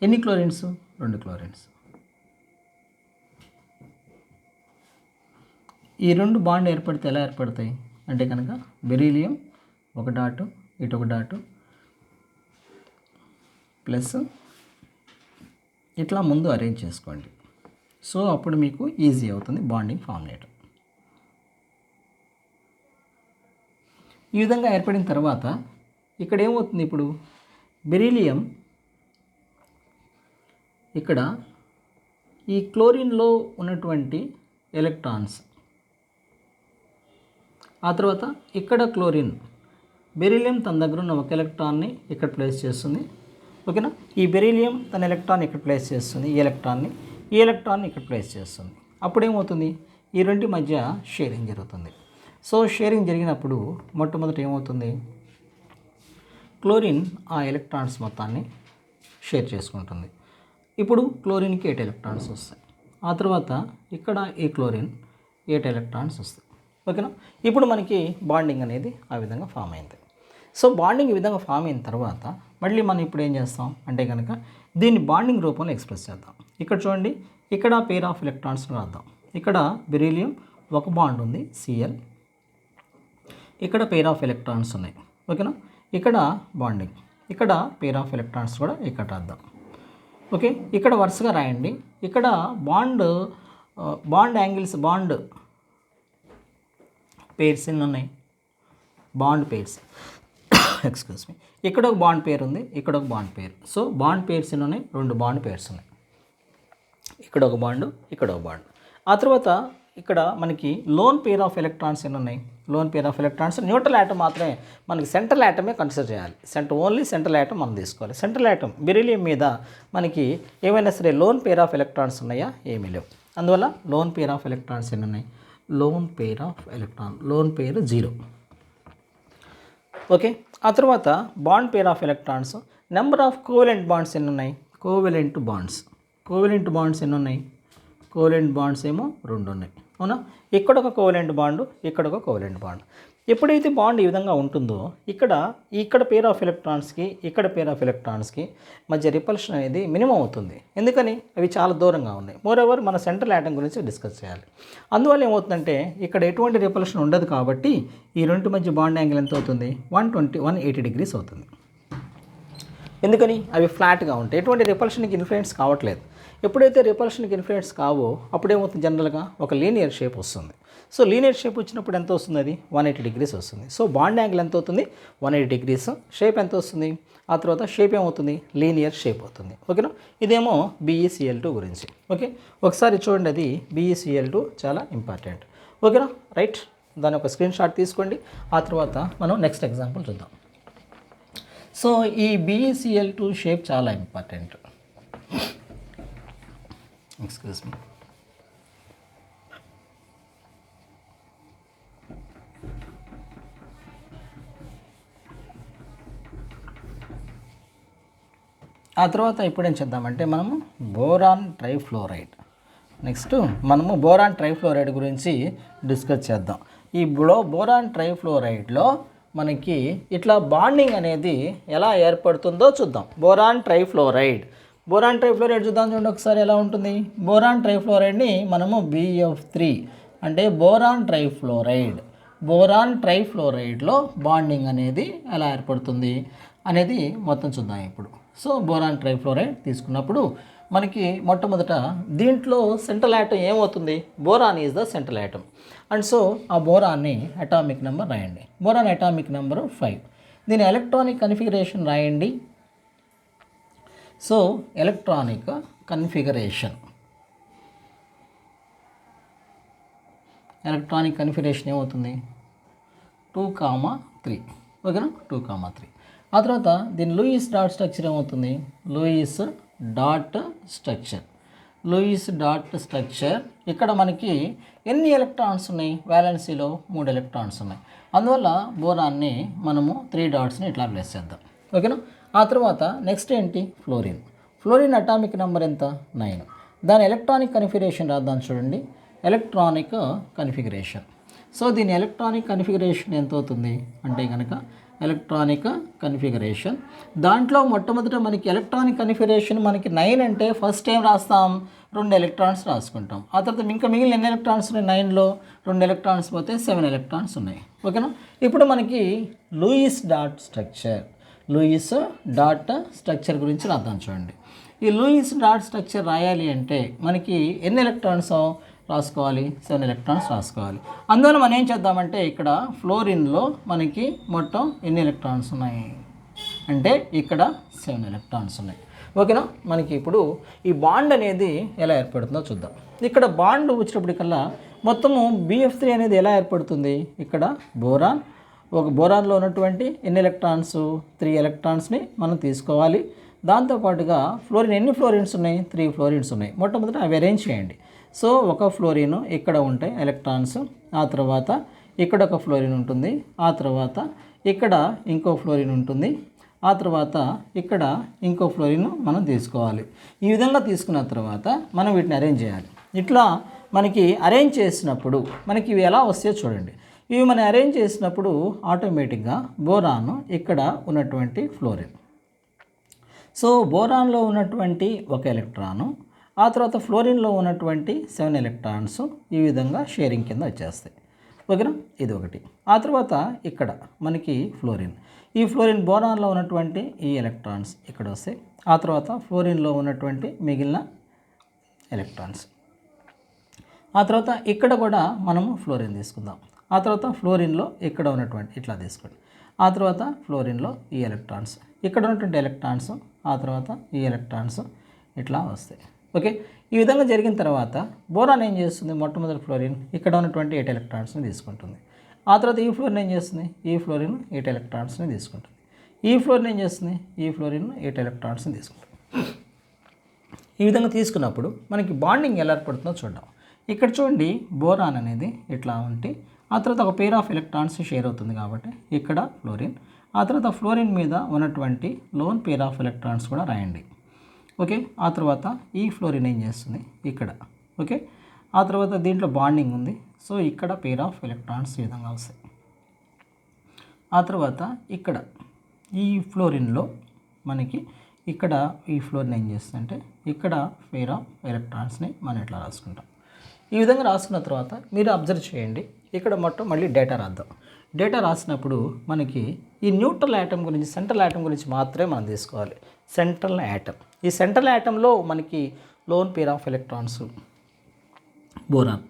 ఎన్ని క్లోరిన్స్? 2 క్లోరిన్స్. ఈ 2 బాండ్ ఏర్పడితే ఎలా ఏర్పడతాయి అంటే కనుక బెరీలియం 1 డాటు, ఇటు 1 డాటు ప్లస్ ఇట్లా ముందు అరేంజ్ చేసుకోండి. సో అప్పుడు మీకు ఈజీ అవుతుంది బాండింగ్ ఫామ్ చేయడం. ఈ విధంగా ఏర్పడిన తర్వాత ఇక్కడ ఏమవుతుంది? ఇప్పుడు బెరీలియం ఇక్కడ ఈ క్లోరిన్లో ఉన్నటువంటి ఎలక్ట్రాన్స్, ఆ తర్వాత ఇక్కడ క్లోరిన్, బెరీలియం తన దగ్గర ఉన్న ఒక ఎలక్ట్రాన్ని ఇక్కడ ప్లేస్ చేస్తుంది. ఓకేనా, ఈ బెరీలియం తన ఎలక్ట్రాన్ ఇక్కడ ప్లేస్ చేస్తుంది, ఈ ఎలక్ట్రాన్ని ఇక్కడ ప్లేస్ చేస్తుంది. అప్పుడు ఏమవుతుంది? ఈ 2 మధ్య షేరింగ్ జరుగుతుంది. సో షేరింగ్ జరిగినప్పుడు మొట్టమొదట ఏమవుతుంది? క్లోరిన్ ఆ ఎలక్ట్రాన్స్ మొత్తాన్ని షేర్ చేసుకుంటుంది. ఇప్పుడు క్లోరిన్కి 8 ఎలక్ట్రాన్స్ వస్తాయి. ఆ తర్వాత ఇక్కడ ఈ క్లోరిన్ 8 ఎలక్ట్రాన్స్ వస్తాయి. ఓకేనా, ఇప్పుడు మనకి బాండింగ్ అనేది ఆ విధంగా ఫామ్ అయింది. సో బాండింగ్ ఈ విధంగా ఫామ్ అయిన తర్వాత మళ్ళీ మనం ఇప్పుడు ఏం చేస్తాం అంటే కనుక దీన్ని బాండింగ్ రూపంలో ఎక్స్ప్రెస్ చేద్దాం. ఇక్కడ చూడండి, ఇక్కడ పేర్ ఆఫ్ ఎలక్ట్రాన్స్ రాద్దాం. ఇక్కడ బెరీలియం 1 బాండ్ ఉంది Cl, ఇక్కడ పేర్ ఆఫ్ ఎలక్ట్రాన్స్ ఉన్నాయి. ఓకేనా, ఇక్కడ బాండింగ్, ఇక్కడ పేర్ ఆఫ్ ఎలక్ట్రాన్స్ కూడా ఇక్కడ రాద్దాం. ఓకే, ఇక్కడ వరుసగా రాయండి. ఇక్కడ బాండ్ యాంగిల్స్, బాండ్ పేర్స్ ఎన్ని ఉన్నాయి? బాండ్ పేర్స్ ఎక్స్క్యూజ్ మీ, ఇక్కడ ఒక బాండ్ పేర్ ఉంది, ఇక్కడ ఒక bond pair. So bond pairs ఎన్ని ఉన్నాయి? 2 బాండ్ పేర్స్ ఉన్నాయి. ఇక్కడ ఒక బాండ్, ఇక్కడ ఒక బాండ్. ఆ తర్వాత ఇక్కడ మనకి లోన్ పేర్ ఆఫ్ ఎలక్ట్రాన్స్ ఎన్ని ఉన్నాయి? Lone pair of electrons neutral atom మాత్రమే, మనకి సెంట్రల్ యాటమే కన్సిడర్ చేయాలి. ఓన్లీ సెంట్రల్ యాటమ్ మనం తీసుకోవాలి. సెంట్రల్ యాటమ్ బెరీలియం మీద మనకి ఏమైనా సరే లోన్ పేర్ ఆఫ్ ఎలక్ట్రాన్స్ ఉన్నాయా? ఏమీ లేవు. అందువల్ల లోన్ పేర్ ఆఫ్ ఎలక్ట్రాన్స్ ఎన్ని ఉన్నాయి? Lone pair of electron, lone pair 0. Okay, ఆ తర్వాత bond pair of electrons, number of covalent bonds ఎన్ని ఉన్నాయి? కోవలెంట్ బాండ్స్ ఎన్ని ఉన్నాయి? కోవలెంట్ బాండ్స్ ఏమో 2 ఉన్నాయి. అవునా, ఇక్కడ ఒక కోవలెంట్ బాండ్, ఇక్కడ ఒక కోవలెంట్ బాండ్. ఎప్పుడైతే బాండ్ ఈ విధంగా ఉంటుందో ఇక్కడ పేర్ ఆఫ్ ఎలక్ట్రాన్స్కి, ఇక్కడ పేర్ ఆఫ్ ఎలక్ట్రాన్స్కి మధ్య రిపల్షన్ అనేది మినిమం అవుతుంది. ఎందుకని? అవి చాలా దూరంగా ఉన్నాయి. మోరోవర్ మన సెంట్రల్ యాటమ్ గురించి డిస్కస్ చేయాలి. అందువల్ల ఏమవుతుందంటే ఇక్కడ ఎటువంటి రిపల్షన్ ఉండదు కాబట్టి ఈ 2 మధ్య బాండ్ యాంగిల్ ఎంత అవుతుంది? 180 డిగ్రీస్ అవుతుంది. ఎందుకని? అవి ఫ్లాట్గా ఉంటాయి, ఎటువంటి రిపల్షన్కి ఇన్ఫ్లుయెన్స్ కావట్లేదు. ఎప్పుడైతే రిపల్షన్కి ఇన్ఫ్లుయెన్స్ కావో అప్పుడేమవుతుంది? జనరల్గా ఒక లీనియర్ షేప్ వస్తుంది. సో లీనియర్ షేప్ వచ్చినప్పుడు ఎంత వస్తుంది? అది 180 డిగ్రీస్ వస్తుంది. సో బాండ్ యాంగిల్ ఎంత అవుతుంది? 180 డిగ్రీస్. షేప్ ఎంత వస్తుంది? ఆ తర్వాత షేప్ ఏమవుతుంది? లీనియర్ షేప్ అవుతుంది. ఓకేనా, ఇదేమో BeCl2 గురించి. ఓకే, ఒకసారి చూడండి, అది BeCl2 చాలా ఇంపార్టెంట్. ఓకేనా, రైట్. దాని ఒక స్క్రీన్ షాట్ తీసుకోండి. ఆ తర్వాత మనం నెక్స్ట్ ఎగ్జాంపుల్ చూద్దాం. సో ఈ BeCl2 షేప్ చాలా ఇంపార్టెంట్. Excuse me. ఆ తర్వాత ఇప్పుడు ఏం చేద్దామంటే మనము బోరాన్ ట్రైఫ్లోరైడ్, నెక్స్ట్ మనము బోరాన్ ట్రైఫ్లోరైడ్ గురించి డిస్కస్ చేద్దాం. ఈ బోరాన్ ట్రైఫ్లోరైడ్లో మనకి ఇట్లా బాండింగ్ అనేది ఎలా ఏర్పడుతుందో చూద్దాం. బోరాన్ ట్రైఫ్లోరైడ్ చూద్దాం. చూడండి ఒకసారి ఎలా ఉంటుంది. బోరాన్ ట్రైఫ్లోరైడ్ని మనము BF3 అంటే బోరాన్ ట్రైఫ్లోరైడ్లో బాండింగ్ అనేది ఎలా ఏర్పడుతుంది అనేది మొత్తం చూద్దాం ఇప్పుడు. సో బోరాన్ ట్రైఫ్లోరైడ్ తీసుకున్నప్పుడు మనకి మొట్టమొదట దీంట్లో సెంట్రల్ యాటమ్ ఏమవుతుంది, boron is the central atom. And so ఆ బోరాన్ని అటామిక్ నెంబర్ రాయండి. Boron atomic number 5. దీని ఎలక్ట్రానిక్ కన్ఫిగరేషన్ రాయండి. సో ఎలక్ట్రానిక్ కన్ఫిగరేషన్ ఏమవుతుంది 2,3. ఓకేనా, 2,3. ఆ తర్వాత దీని లూయిస్ డాట్ స్ట్రక్చర్ ఏమవుతుంది, లూయిస్ డాట్ స్ట్రక్చర్. ఇక్కడ మనకి ఎన్ని ఎలక్ట్రాన్స్ ఉన్నాయి, వ్యాలెన్సీలో 3 ఎలక్ట్రాన్స్ ఉన్నాయి. అందువల్ల బోరాన్ని మనము 3 డాట్స్ని ఇట్లా ప్లేస్ చేద్దాం. ఓకేనా. ఆ తర్వాత నెక్స్ట్ ఏంటి, ఫ్లోరిన్ అటామిక్ నెంబర్ ఎంత, 9. దాని ఎలక్ట్రానిక్ కన్ఫిగరేషన్ రాద్దాం. చూడండి ఎలక్ట్రానిక్ కన్ఫిగరేషన్. సో దీని ఎలక్ట్రానిక్ కన్ఫిగరేషన్ ఎంత అవుతుంది అంటే కనుక ఎలక్ట్రానిక్ కన్ఫిగరేషన్ దాంట్లో మొట్టమొదట మనకి ఎలక్ట్రానిక్ కన్ఫిగరేషన్ మనకి 9 అంటే ఫస్ట్ టైం రాస్తాం 2 ఎలక్ట్రాన్స్ రాసుకుంటాం. ఆ తర్వాత ఇంకా మిగిలిన ఎన్ని ఎలక్ట్రాన్స్ ఉన్నాయి, 9లో 2 ఎలక్ట్రాన్స్ పోతే 7 ఎలక్ట్రాన్స్ ఉన్నాయి. ఓకేనా. ఇప్పుడు మనకి లూయిస్ డాట్ స్ట్రక్చర్ గురించి రాద్దాం. చూడండి ఈ లూయిస్ డాట్ స్ట్రక్చర్ రాయాలి అంటే మనకి ఎన్ని ఎలక్ట్రాన్స్ రాసుకోవాలి, 7 ఎలక్ట్రాన్స్ రాసుకోవాలి. అందువల్ల మనం ఏం చేద్దామంటే ఇక్కడ ఫ్లోరిన్లో మనకి మొత్తం ఎన్ని ఎలక్ట్రాన్స్ ఉన్నాయి అంటే ఇక్కడ 7 ఎలక్ట్రాన్స్ ఉన్నాయి. ఓకేనా. మనకి ఇప్పుడు ఈ బాండ్ అనేది ఎలా ఏర్పడుతుందో చూద్దాం. ఇక్కడ బాండ్ వచ్చేటప్పటికల్లా మొత్తము BF3 అనేది ఎలా ఏర్పడుతుంది, ఇక్కడ బోరాన్లో ఉన్నటువంటి ఎన్ని ఎలక్ట్రాన్స్, 3 ఎలక్ట్రాన్స్ని మనం తీసుకోవాలి. దాంతోపాటుగా ఫ్లోరిన్ ఎన్ని ఫ్లోరిన్స్ ఉన్నాయి, 3 ఫ్లోరిన్స్ ఉన్నాయి. మొట్టమొదట అవి అరేంజ్ చేయండి. సో ఒక ఫ్లోరిన్ ఇక్కడ ఉంటాయి ఎలక్ట్రాన్స్, ఆ తర్వాత ఇక్కడ ఒక ఫ్లోరిన్ ఉంటుంది, ఆ తర్వాత ఇక్కడ ఇంకో ఫ్లోరిన్ ఉంటుంది, ఆ తర్వాత ఇక్కడ ఇంకో ఫ్లోరిన్ మనం తీసుకోవాలి. ఈ విధంగా తీసుకున్న తర్వాత మనం వీటిని అరేంజ్ చేయాలి. ఇట్లా మనకి అరేంజ్ చేసినప్పుడు మనకి ఇవి ఎలా వస్తాయో చూడండి. ఇవి మనం అరేంజ్ చేసినప్పుడు ఆటోమేటిక్గా బోరాన్ ఇక్కడ ఉన్నటువంటి ఫ్లోరిన్. సో బోరాన్లో ఉన్నటువంటి ఒక ఎలక్ట్రాను, ఆ తర్వాత ఫ్లోరిన్లో ఉన్నటువంటి 7 ఎలక్ట్రాన్స్ ఈ విధంగా షేరింగ్ కింద వచ్చేస్తాయి. ఓకేనా, ఇది ఒకటి. ఆ తర్వాత ఇక్కడ మనకి ఈ ఫ్లోరిన్ బోరాన్లో ఉన్నటువంటి ఈ ఎలక్ట్రాన్స్ ఇక్కడ వస్తాయి. ఆ తర్వాత ఫ్లోరిన్లో ఉన్నటువంటి మిగిలిన ఎలక్ట్రాన్స్. ఆ తర్వాత ఇక్కడ కూడా మనము ఫ్లోరిన్ తీసుకుందాం. ఆ తర్వాత ఫ్లోరిన్లో ఇక్కడ ఉన్నటువంటి ఇట్లా తీసుకోండి. ఆ తర్వాత ఫ్లోరిన్లో ఈ ఎలక్ట్రాన్స్, ఇక్కడ ఉన్నటువంటి ఎలక్ట్రాన్స్, ఆ తర్వాత ఈ ఎలక్ట్రాన్స్ ఇట్లా వస్తాయి. ఓకే, ఈ విధంగా జరిగిన తర్వాత బోరాన్ ఏం చేస్తుంది, మొట్టమొదటి ఫ్లోరిన్ ఇక్కడ ఉన్నటువంటి 8 ఎలక్ట్రాన్స్ని తీసుకుంటుంది. ఆ తర్వాత ఈ ఫ్లోరిన్ ఏం చేస్తుంది, ఈ ఫ్లోరిన్ 8 ఎలక్ట్రాన్స్ని తీసుకుంటుంది. ఈ ఫ్లోరిన్ ఏం చేస్తుంది, ఈ ఫ్లోరిన్ 8 ఎలక్ట్రాన్స్ని తీసుకుంటుంది. ఈ విధంగా తీసుకున్నప్పుడు మనకి బాండింగ్ ఎలా ఏర్పడుతుందో చూద్దాం. ఇక్కడ చూడండి బోరాన్ అనేది ఇట్లా ఉంటే ఆ తర్వాత ఒక పేర్ ఆఫ్ ఎలక్ట్రాన్స్ షేర్ అవుతుంది కాబట్టి ఇక్కడ ఫ్లోరిన్, ఆ తర్వాత ఫ్లోరిన్ మీద ఉన్నటువంటి లోన్ పేర్ ఆఫ్ ఎలక్ట్రాన్స్ కూడా రాయండి. ఓకే, ఆ తర్వాత ఈ ఫ్లోరిన్ ఏం చేస్తుంది ఇక్కడ. ఓకే, ఆ తర్వాత దీంట్లో బాండింగ్ ఉంది. సో ఇక్కడ పేర్ ఆఫ్ ఎలక్ట్రాన్స్ ఈ విధంగా వస్తాయి. ఆ తర్వాత ఇక్కడ ఈ ఫ్లోరిన్లో మనకి ఇక్కడ ఈ ఫ్లోరిన్ ఏం చేస్తుందంటే ఇక్కడ పేర్ ఆఫ్ ఎలక్ట్రాన్స్ని మనం ఇట్లా రాసుకుంటాం. ఈ విధంగా రాసుకున్న తర్వాత మీరు అబ్జర్వ్ చేయండి. ఇక్కడ మొత్తం మళ్ళీ డేటా రాద్దాం. డేటా రాసినప్పుడు మనకి ఈ న్యూట్రల్ యాటమ్ గురించి, సెంట్రల్ యాటమ్ గురించి మాత్రమే మనం తీసుకోవాలి. సెంట్రల్ యాటమ్, ఈ సెంట్రల్ యాటంలో మనకి lone pair of electrons boron.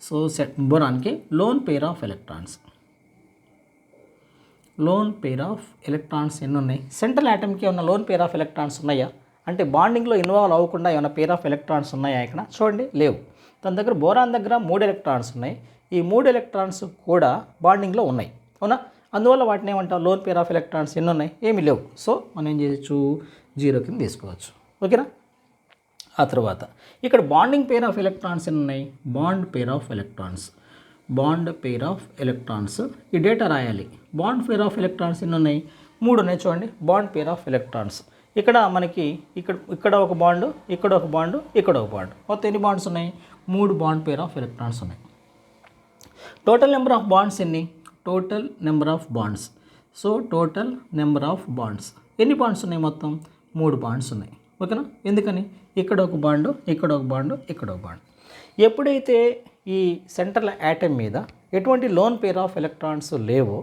So బోరాన్కి లోన్ పేర్ ఆఫ్ ఎలక్ట్రాన్స్ ఎన్ని ఉన్నాయి? సెంట్రల్ యాటమ్కి ఏమన్నా లోన్ పేర్ ఆఫ్ ఎలక్ట్రాన్స్ ఉన్నాయా అంటే బాండింగ్లో ఇన్వాల్వ్ అవ్వకుండా ఏమైనా పేర్ ఆఫ్ ఎలక్ట్రాన్స్ ఉన్నాయా? ఇక్కడ చూడండి, లేవు. తన దగ్గర బోరాన్ దగ్గర 3 ఎలక్ట్రాన్స్ ఉన్నాయి. ఈ 3 ఎలక్ట్రాన్స్ కూడా బాండింగ్లో ఉన్నాయి, అవునా? అందువల్ల వాటిని ఏమంటాం, లోన్ పేర్ ఆఫ్ ఎలక్ట్రాన్స్ ఎన్ని ఉన్నాయి, ఏమీ లేవు. సో మనం ఏం చేయొచ్చు, 0 కింద తీసుకోవచ్చు. ఓకేనా. ఆ తర్వాత ఇక్కడ బాండింగ్ పేర్ ఆఫ్ ఎలక్ట్రాన్స్ ఎన్ని ఉన్నాయి, బాండ్ పేర్ ఆఫ్ ఎలక్ట్రాన్స్ ఈ డేటా రాయాలి. బాండ్ పేర్ ఆఫ్ ఎలక్ట్రాన్స్ ఎన్ని ఉన్నాయి, 3 ఉన్నాయి. చూడండి బాండ్ పేర్ ఆఫ్ ఎలక్ట్రాన్స్ ఇక్కడ మనకి ఇక్కడ ఒక బాండ్, ఇక్కడ ఒక బాండ్, ఇక్కడ ఒక బాండ్, మొత్తం ఎన్ని బాండ్స్ ఉన్నాయి, 3 బాండ్ పేర్ ఆఫ్ ఎలక్ట్రాన్స్ ఉన్నాయి. టోటల్ నెంబర్ ఆఫ్ బాండ్స్ ఎన్ని? Total number of wands. So total number of wands ఎన్ని బాండ్స్ ఉన్నాయి? మొత్తం 3 బాండ్స్ ఉన్నాయి. ఓకేనా? ఎందుకని? ఇక్కడ ఒక బాండు, ఇక్కడ ఒక బాండు, ఇక్కడ ఒక బాండ్. ఎప్పుడైతే ఈ సెంట్రల్ యాటమ్ మీద ఎటువంటి లోన్ పేర్ ఆఫ్ ఎలక్ట్రాన్స్ లేవో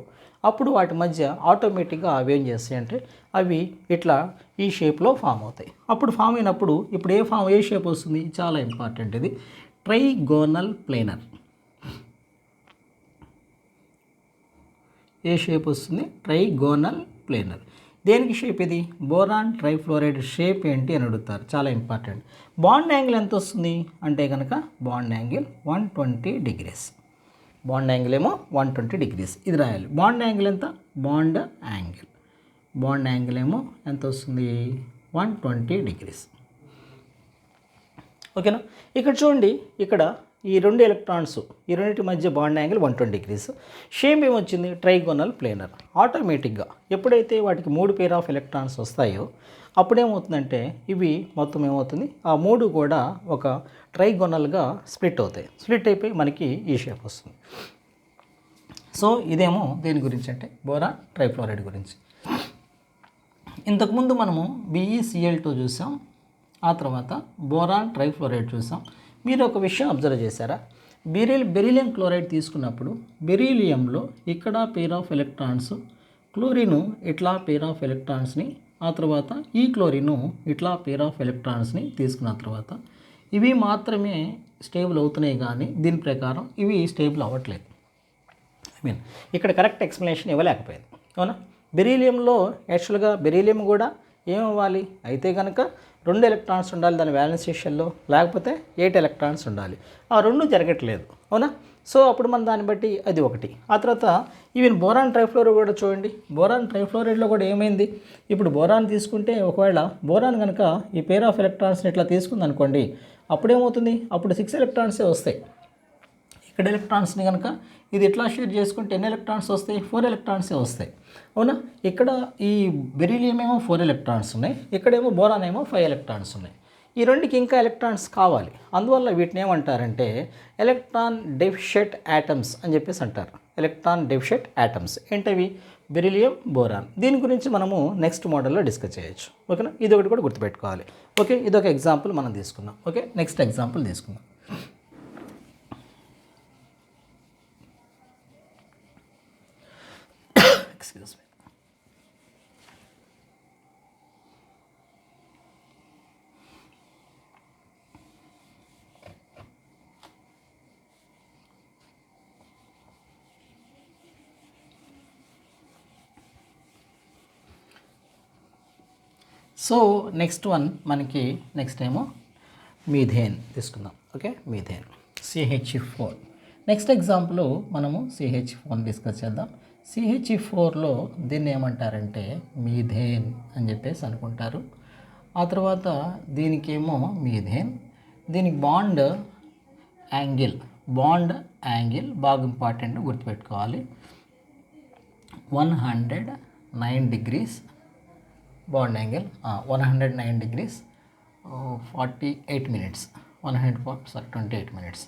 అప్పుడు వాటి మధ్య ఆటోమేటిక్గా అవి ఏం చేస్తాయి అంటే అవి ఇట్లా ఈ షేప్లో ఫామ్ అవుతాయి. అప్పుడు ఫామ్ అయినప్పుడు ఇప్పుడు ఏ షేప్ వస్తుంది? చాలా ఇంపార్టెంట్ ఇది, ట్రైగోనల్ ప్లేనర్. ఏ షేప్ వస్తుంది? Trigonal planar. దేనికి షేప్ ఇది? బోరాన్ ట్రైఫ్లోరైడ్ షేప్ ఏంటి అని అడుగుతారు, చాలా ఇంపార్టెంట్. బాండ్ యాంగిల్ ఎంత వస్తుంది అంటే కనుక bond angle 120 degrees. Bond angle ఏమో 120 degrees ఇది రాయాలి. బాండ్ యాంగిల్ ఎంత? బాండ్ యాంగిల్ ఏమో ఎంత వస్తుంది? 120 degrees. ఓకేనా? ఇక్కడ చూడండి, ఇక్కడ ఈ 2 ఎలక్ట్రాన్స్, ఈ రెండింటి మధ్య బాండ్ యాంగిల్ 120 degrees. షేప్ ఏమొచ్చింది? Trigonal planar. ఆటోమేటిక్గా ఎప్పుడైతే వాటికి 3 పేర్ ఆఫ్ ఎలక్ట్రాన్స్ వస్తాయో అప్పుడేమవుతుందంటే ఇవి మొత్తం ఏమవుతుంది? ఆ 3 కూడా ఒక ట్రైగోనల్గా స్ప్లిట్ అవుతాయి. స్ప్లిట్ అయిపోయి మనకి ఈ షేప్ వస్తుంది. సో ఇదేమో దేని గురించి అంటే బోరాన్ ట్రైఫ్లోరైడ్ గురించి. ఇంతకుముందు మనము BeCl2 చూసాం, ఆ తర్వాత బోరాన్ ట్రైఫ్లోరైడ్ చూసాం. మీరు ఒక విషయం అబ్జర్వ్ చేశారా? బెరీలియం క్లోరైడ్ తీసుకున్నప్పుడు బెరీలియంలో ఇక్కడ పేర్ ఆఫ్ ఎలక్ట్రాన్స్, క్లోరిను ఇట్లా పేర్ ఆఫ్ ఎలక్ట్రాన్స్ని, ఆ తర్వాత ఈ క్లోరిను ఇట్లా పేర్ ఆఫ్ ఎలక్ట్రాన్స్ని తీసుకున్న తర్వాత ఇవి మాత్రమే స్టేబుల్ అవుతున్నాయి, కానీ దీని ప్రకారం ఇవి స్టేబుల్ అవ్వట్లేదు. ఇక్కడ కరెక్ట్ ఎక్స్ప్లెనేషన్ ఇవ్వలేకపోయింది. అవునా? బెరీలియంలో యాక్చువల్గా బెరీలియం కూడా ఏమవ్వాలి అయితే కనుక 2 ఎలక్ట్రాన్స్ ఉండాలి దాని వ్యాలెన్స్ షెల్లో, లేకపోతే 8 ఎలక్ట్రాన్స్ ఉండాలి. ఆ 2 జరగట్లేదు. అవునా? సో అప్పుడు మనం దాన్ని బట్టి అది ఒకటి. ఆ తర్వాత ఈవెన్ బోరాన్ ట్రైఫ్లోరైడ్ కూడా చూడండి, బోరాన్ ట్రైఫ్లోరైడ్లో కూడా ఏమైంది? ఇప్పుడు బోరాన్ తీసుకుంటే ఒకవేళ బోరాన్ కనుక ఈ పేర్ ఆఫ్ ఎలక్ట్రాన్స్ని ఇట్లా తీసుకుంది అనుకోండి, అప్పుడేమవుతుంది? అప్పుడు 6 ఎలక్ట్రాన్సే వస్తాయి. ఇక్కడ ఎలక్ట్రాన్స్ని కనుక ఇది ఇట్లా షేర్ చేసుకుంటే ఎన్ని ఎలక్ట్రాన్స్ వస్తాయి? 4 ఎలక్ట్రాన్సే వస్తాయి. అవునా? ఇక్కడ ఈ బెరీలియం ఏమో 4 ఎలక్ట్రాన్స్ ఉన్నాయి, ఇక్కడేమో బోరాన్ ఏమో 5 ఎలక్ట్రాన్స్ ఉన్నాయి. ఈ రెండుకి ఇంకా ఎలక్ట్రాన్స్ కావాలి. అందువల్ల వీటిని ఏమంటారంటే ఎలక్ట్రాన్ డెఫిషియెంట్ యాటమ్స్ అని చెప్పేసి అంటారు. ఎలక్ట్రాన్ డెఫిషియెంట్ యాటమ్స్ ఏంటవి? Beryllium, boron. దీని గురించి మనము నెక్స్ట్ మోడల్లో డిస్కస్ చేయొచ్చు. ఓకేనా? ఇది ఒకటి కూడా గుర్తుపెట్టుకోవాలి. ఓకే, ఇది ఒక ఎగ్జాంపుల్ మనం తీసుకుందాం. ఓకే, నెక్స్ట్ ఎగ్జాంపుల్ తీసుకుందాం. Excuse me. So next one మనకి నెక్స్ట్ ఏమో మీథేన్ తీసుకుందాం. Okay, methane CH4. Next example మనము CH4 డిస్కస్ చేద్దాం. CH4లో దీన్ని ఏమంటారంటే మీథేన్ అని చెప్పేసి అనుకుంటారు. ఆ తర్వాత దీనికేమో మీథేన్, దీనికి బాండ్ యాంగిల్ బాగా ఇంపార్టెంట్, గుర్తుపెట్టుకోవాలి. 109 degrees bond angle, 109 degrees 48 minutes, 28 minutes,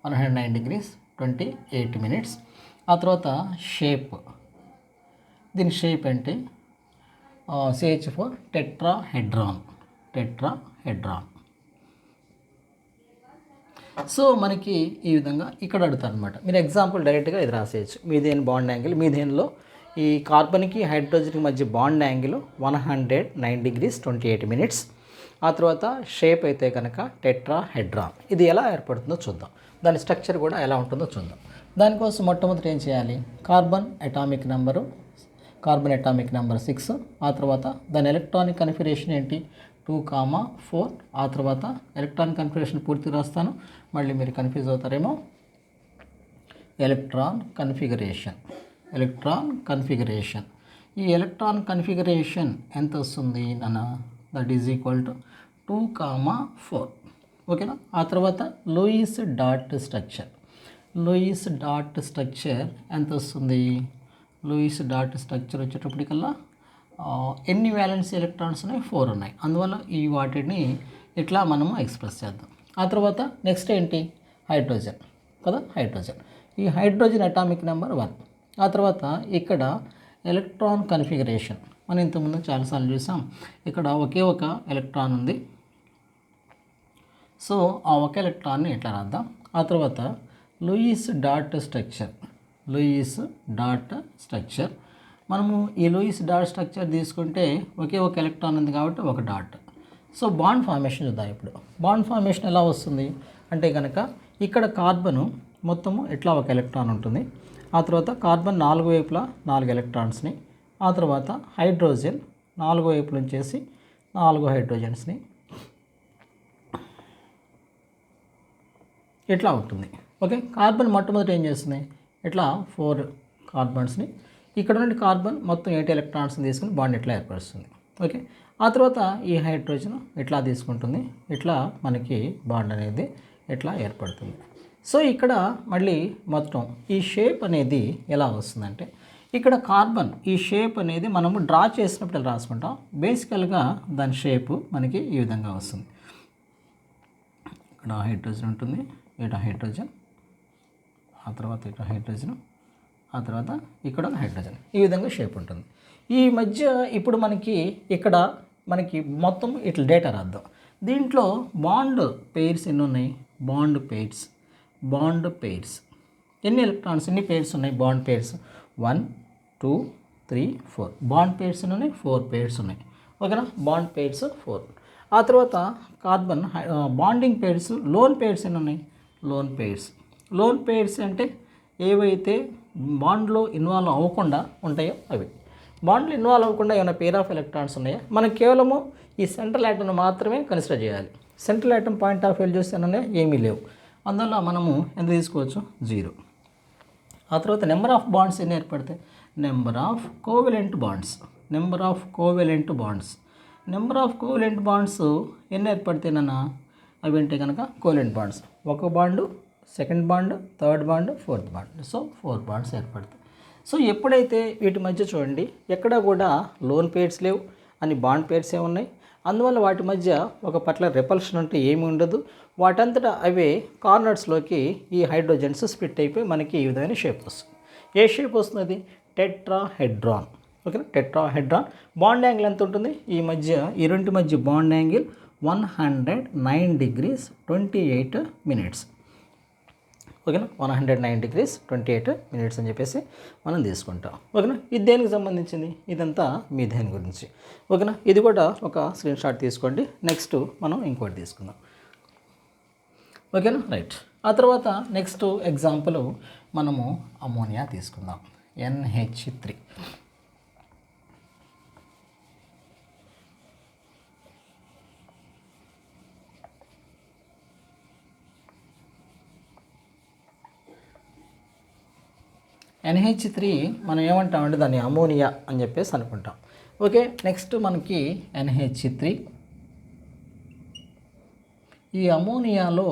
109 degrees 28 minutes. ఆ తర్వాత షేప్, దీని షేప్ అంటే CH4 టెట్రాహెడ్రాన్. సో మనకి ఈ విధంగా ఇక్కడ అడుగుతారు అనమాట. మీరు ఎగ్జాంపుల్ డైరెక్ట్గా ఇది రాసేయచ్చు. మీథేన్ బాండ్ యాంగిల్, మీథేన్లో ఈ కార్బన్కి హైడ్రోజన్కి మధ్య బాండ్ యాంగిల్ 109 degrees 28 minutes. ఆ తర్వాత షేప్ అయితే కనుక టెట్రాహెడ్రాన్. ఇది ఎలా ఏర్పడుతుందో చూద్దాం, దాని స్ట్రక్చర్ కూడా ఎలా ఉంటుందో చూద్దాం. దానికోసం మొట్టమొదటి ఏం చేయాలి? Carbon atomic number 6. ఆ తర్వాత దాని ఎలక్ట్రానిక్ కన్ఫిగరేషన్ ఏంటి? 2,4. ఆ తర్వాత ఎలక్ట్రానిక్ కన్ఫిగరేషన్ పూర్తి రాస్తాను, మళ్ళీ మీరు కన్ఫ్యూజ్ అవుతారేమో. Electron configuration. ఈ ఎలక్ట్రాన్ కన్ఫిగరేషన్ ఎంత వస్తుంది నాన్న? That is equal to 2,4. ఓకేనా? ఆ తర్వాత లూయిస్ డాట్ స్ట్రక్చర్ ఎంత వస్తుంది? లూయిస్ డాట్ స్ట్రక్చర్ వచ్చేటప్పటికల్లా ఎన్ని వ్యాలెన్స్ ఎలక్ట్రాన్స్ ఉన్నాయి? 4 ఉన్నాయి. అందువల్ల ఈ వాటిని ఇట్లా మనము ఎక్స్ప్రెస్ చేద్దాం. ఆ తర్వాత నెక్స్ట్ ఏంటి? హైడ్రోజన్ కదా, హైడ్రోజన్. ఈ హైడ్రోజన్ అటామిక్ నెంబర్ 1. ఆ తర్వాత ఇక్కడ ఎలక్ట్రాన్ కన్ఫిగరేషన్ మనం ఇంతకుముందు చాలాసార్లు చూసాం. ఇక్కడ ఒకే ఒక ఎలక్ట్రాన్ ఉంది. సో ఆ ఒక ఎలక్ట్రాన్ని ఇట్లా రాద్దాం. ఆ తర్వాత లూయిస్ డాట్ స్ట్రక్చర్ మనము ఈ లూయిస్ డాట్ స్ట్రక్చర్ తీసుకుంటే ఒకే ఒక ఎలక్ట్రాన్ ఉంది కాబట్టి ఒక డాట్. సో బాండ్ ఫార్మేషన్ చూద్దాం. ఇప్పుడు బాండ్ ఫార్మేషన్ ఎలా వస్తుంది అంటే కనుక ఇక్కడ కార్బను మొత్తము ఇట్లా ఒక ఎలక్ట్రాన్ ఉంటుంది. ఆ తర్వాత కార్బన్ 4 వైపులా 4 ఎలక్ట్రాన్స్ని, ఆ తర్వాత హైడ్రోజన్ 4 వైపుల నుంచేసి 4 హైడ్రోజన్స్ని ఇట్లా ఉంటుంది. ఓకే, కార్బన్ మొట్టమొదటి ఏం చేస్తుంది, ఇట్లా 4 కార్బన్స్ని, ఇక్కడ నుండి కార్బన్ మొత్తం 8 ఎలక్ట్రాన్స్ని తీసుకుని బాండ్ ఇట్లా ఏర్పరుస్తుంది. ఓకే, ఆ తర్వాత ఈ హైడ్రోజన్ ఇట్లా తీసుకుంటుంది, ఇట్లా మనకి బాండ్ అనేది ఇట్లా ఏర్పడుతుంది. సో ఇక్కడ మళ్ళీ మొత్తం ఈ షేప్ అనేది ఎలా వస్తుందంటే ఇక్కడ కార్బన్ ఈ షేప్ అనేది మనము డ్రా చేసినప్పుడు ఇలా రాసుకుంటాం. బేసికల్గా దాని షేపు మనకి ఈ విధంగా వస్తుంది. ఇక్కడ హైడ్రోజన్ ఉంటుంది, ఇటు హైడ్రోజన్, ఆ తర్వాత ఇటు హైడ్రోజన్, ఆ తర్వాత ఇక్కడ హైడ్రోజన్, ఈ విధంగా షేప్ ఉంటుంది. ఈ మధ్య ఇప్పుడు మనకి ఇక్కడ మనకి మొత్తం ఇట్లా డేటా రాద్దాం. దీంట్లో బాండ్ పెయిర్స్ ఎన్ని ఉన్నాయి, బాండ్ పెయిర్స్ ఎన్ని ఎలక్ట్రాన్స్ ఎన్ని పెయిర్స్ ఉన్నాయి, బాండ్ పెయిర్స్ 1 2 3 4 బాండ్ పెయిర్స్ ఎన్ని ఉన్నాయి, 4 పెయిర్స్ ఉన్నాయి. ఓకేనా, బాండ్ పెయిర్స్ 4. ఆ తర్వాత carbon bonding pairs loan pairs ఎన్ని ఉన్నాయి, లోన్ పెయిర్స్ అంటే ఏవైతే బాండ్లో ఇన్వాల్వ్ అవ్వకుండా ఉంటాయో అవి. బాండ్లో ఇన్వాల్వ్ అవ్వకుండా ఏమైనా పెయిర్ ఆఫ్ ఎలక్ట్రాన్స్ ఉన్నాయా, మనం కేవలము ఈ సెంట్రల్ యాటమ్ను మాత్రమే కన్సిడర్ చేయాలి. Central atom point of view చూస్తేనే ఏమీ లేవు, అందువల్ల మనము ఎంత తీసుకోవచ్చు, 0. ఆ తర్వాత నెంబర్ ఆఫ్ బాండ్స్ ఎన్ని ఏర్పడతాయి, నెంబర్ ఆఫ్ కోవెలెంట్ బాండ్స్ ఎన్ని ఏర్పడితేనన్నా అవి అంటే కనుక కోవెలెంట్ బాండ్స్. ఒక bond, second bond, third bond, fourth bond. So 4 bonds ఏర్పడతాయి. సో ఎప్పుడైతే వీటి మధ్య చూడండి ఎక్కడ కూడా లోన్ పెయిర్స్ లేవు, అని బాండ్ పెయిర్సే ఉన్నాయి. అందువల్ల వాటి మధ్య ఒక పర్టికులర్ రిపల్షన్ అంటే ఏమి ఉండదు. వాటంతటా అవే కార్నర్స్లోకి ఈ హైడ్రోజన్స్ స్ప్లిట్ అయిపోయి మనకి ఈ విధమైన షేప్ వస్తుంది. ఏ షేప్ వస్తుంది, టెట్రాహెడ్రాన్. ఓకేనా, టెట్రాహెడ్రాన్. బాండ్ యాంగిల్ ఎంత ఉంటుంది, ఈ రెండు మధ్య బాండ్ యాంగిల్ 109 degrees 28 minutes. ఓకేనా, 109 degrees 28 minutes అని చెప్పేసి మనం తీసుకుంటాం. ఓకేనా, ఇది దేనికి సంబంధించింది, ఇదంతా మీథేన్ గురించి. ఓకేనా, ఇది కూడా ఒక స్క్రీన్ షాట్ తీసుకోండి. నెక్స్ట్ మనం ఇంకోటి తీసుకుందాం. ఓకేనా, రైట్. ఆ తర్వాత నెక్స్ట్ ఎగ్జాంపుల్ మనము అమోనియా తీసుకుందాం, NH3. NH3 మనం ఏమంటామంటే దాన్ని అమోనియా అని చెప్పేసి అనుకుంటాం. ఓకే, నెక్స్ట్ మనకి NH3. ఈ అమోనియాలో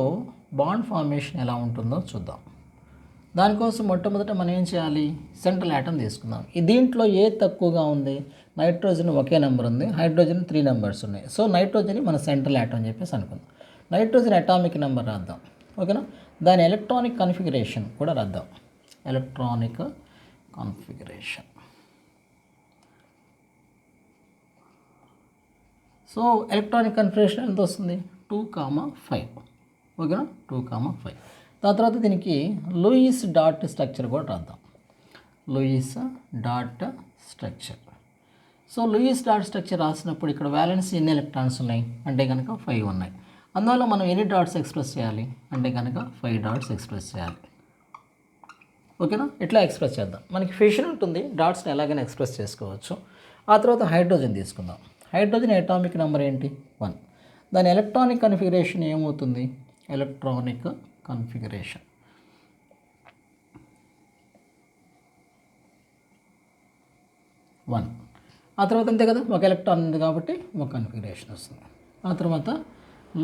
బాండ్ ఫార్మేషన్ ఎలా ఉంటుందో చూద్దాం. దానికోసం మొట్టమొదట మనం ఏం చేయాలి, సెంట్రల్ యాటమ్ తీసుకుందాం. దీంట్లో ఏ తక్కువగా ఉంది, నైట్రోజన్ ఒకే నెంబర్ ఉంది, హైడ్రోజన్ 3 నెంబర్స్ ఉన్నాయి. సో నైట్రోజన్ మన సెంట్రల్ యాటమ్ అని చెప్పేసి అనుకుందాం. నైట్రోజన్ అటామిక్ నెంబర్ రాద్దాం. ఓకేనా, దాని ఎలక్ట్రానిక్ కన్ఫిగరేషన్ కూడా రాద్దాం. Electronic configuration. So electronic configuration ఎంత వస్తుంది, 2,5. ఓకేనా, 2,5. దాని తర్వాత దీనికి లూయిస్ డాట్ స్ట్రక్చర్ కూడా రాద్దాం. Lewis dot structure. So Lewis dot structure రాసినప్పుడు ఇక్కడ వ్యాలెన్స్ ఎన్ని ఎలక్ట్రాన్స్ ఉన్నాయి అంటే కనుక 5 ఉన్నాయి. అందువల్ల మనం ఎన్ని డాట్స్ ఎక్స్ప్రెస్ చేయాలి అంటే కనుక 5 డాట్స్ ఎక్స్ప్రెస్ చేయాలి. ఓకేనా, ఇట్లా ఎక్స్ప్రెస్ చేద్దాం. మనకి ఫిషన్ ఉంటుంది, డాట్స్ని ఎలాగైనా ఎక్స్ప్రెస్ చేసుకోవచ్చు. ఆ తర్వాత హైడ్రోజన్ తీసుకుందాం. హైడ్రోజన్ అటామిక్ నెంబర్ ఏంటి, 1. దాని ఎలక్ట్రానిక్ కన్ఫిగరేషన్ ఏమవుతుంది, ఎలక్ట్రానిక్ కన్ఫిగరేషన్ 1. ఆ తర్వాత అంతే కదా, ఒక ఎలక్ట్రాన్ ఉంది కాబట్టి ఒక కన్ఫిగరేషన్ వస్తుంది. ఆ తర్వాత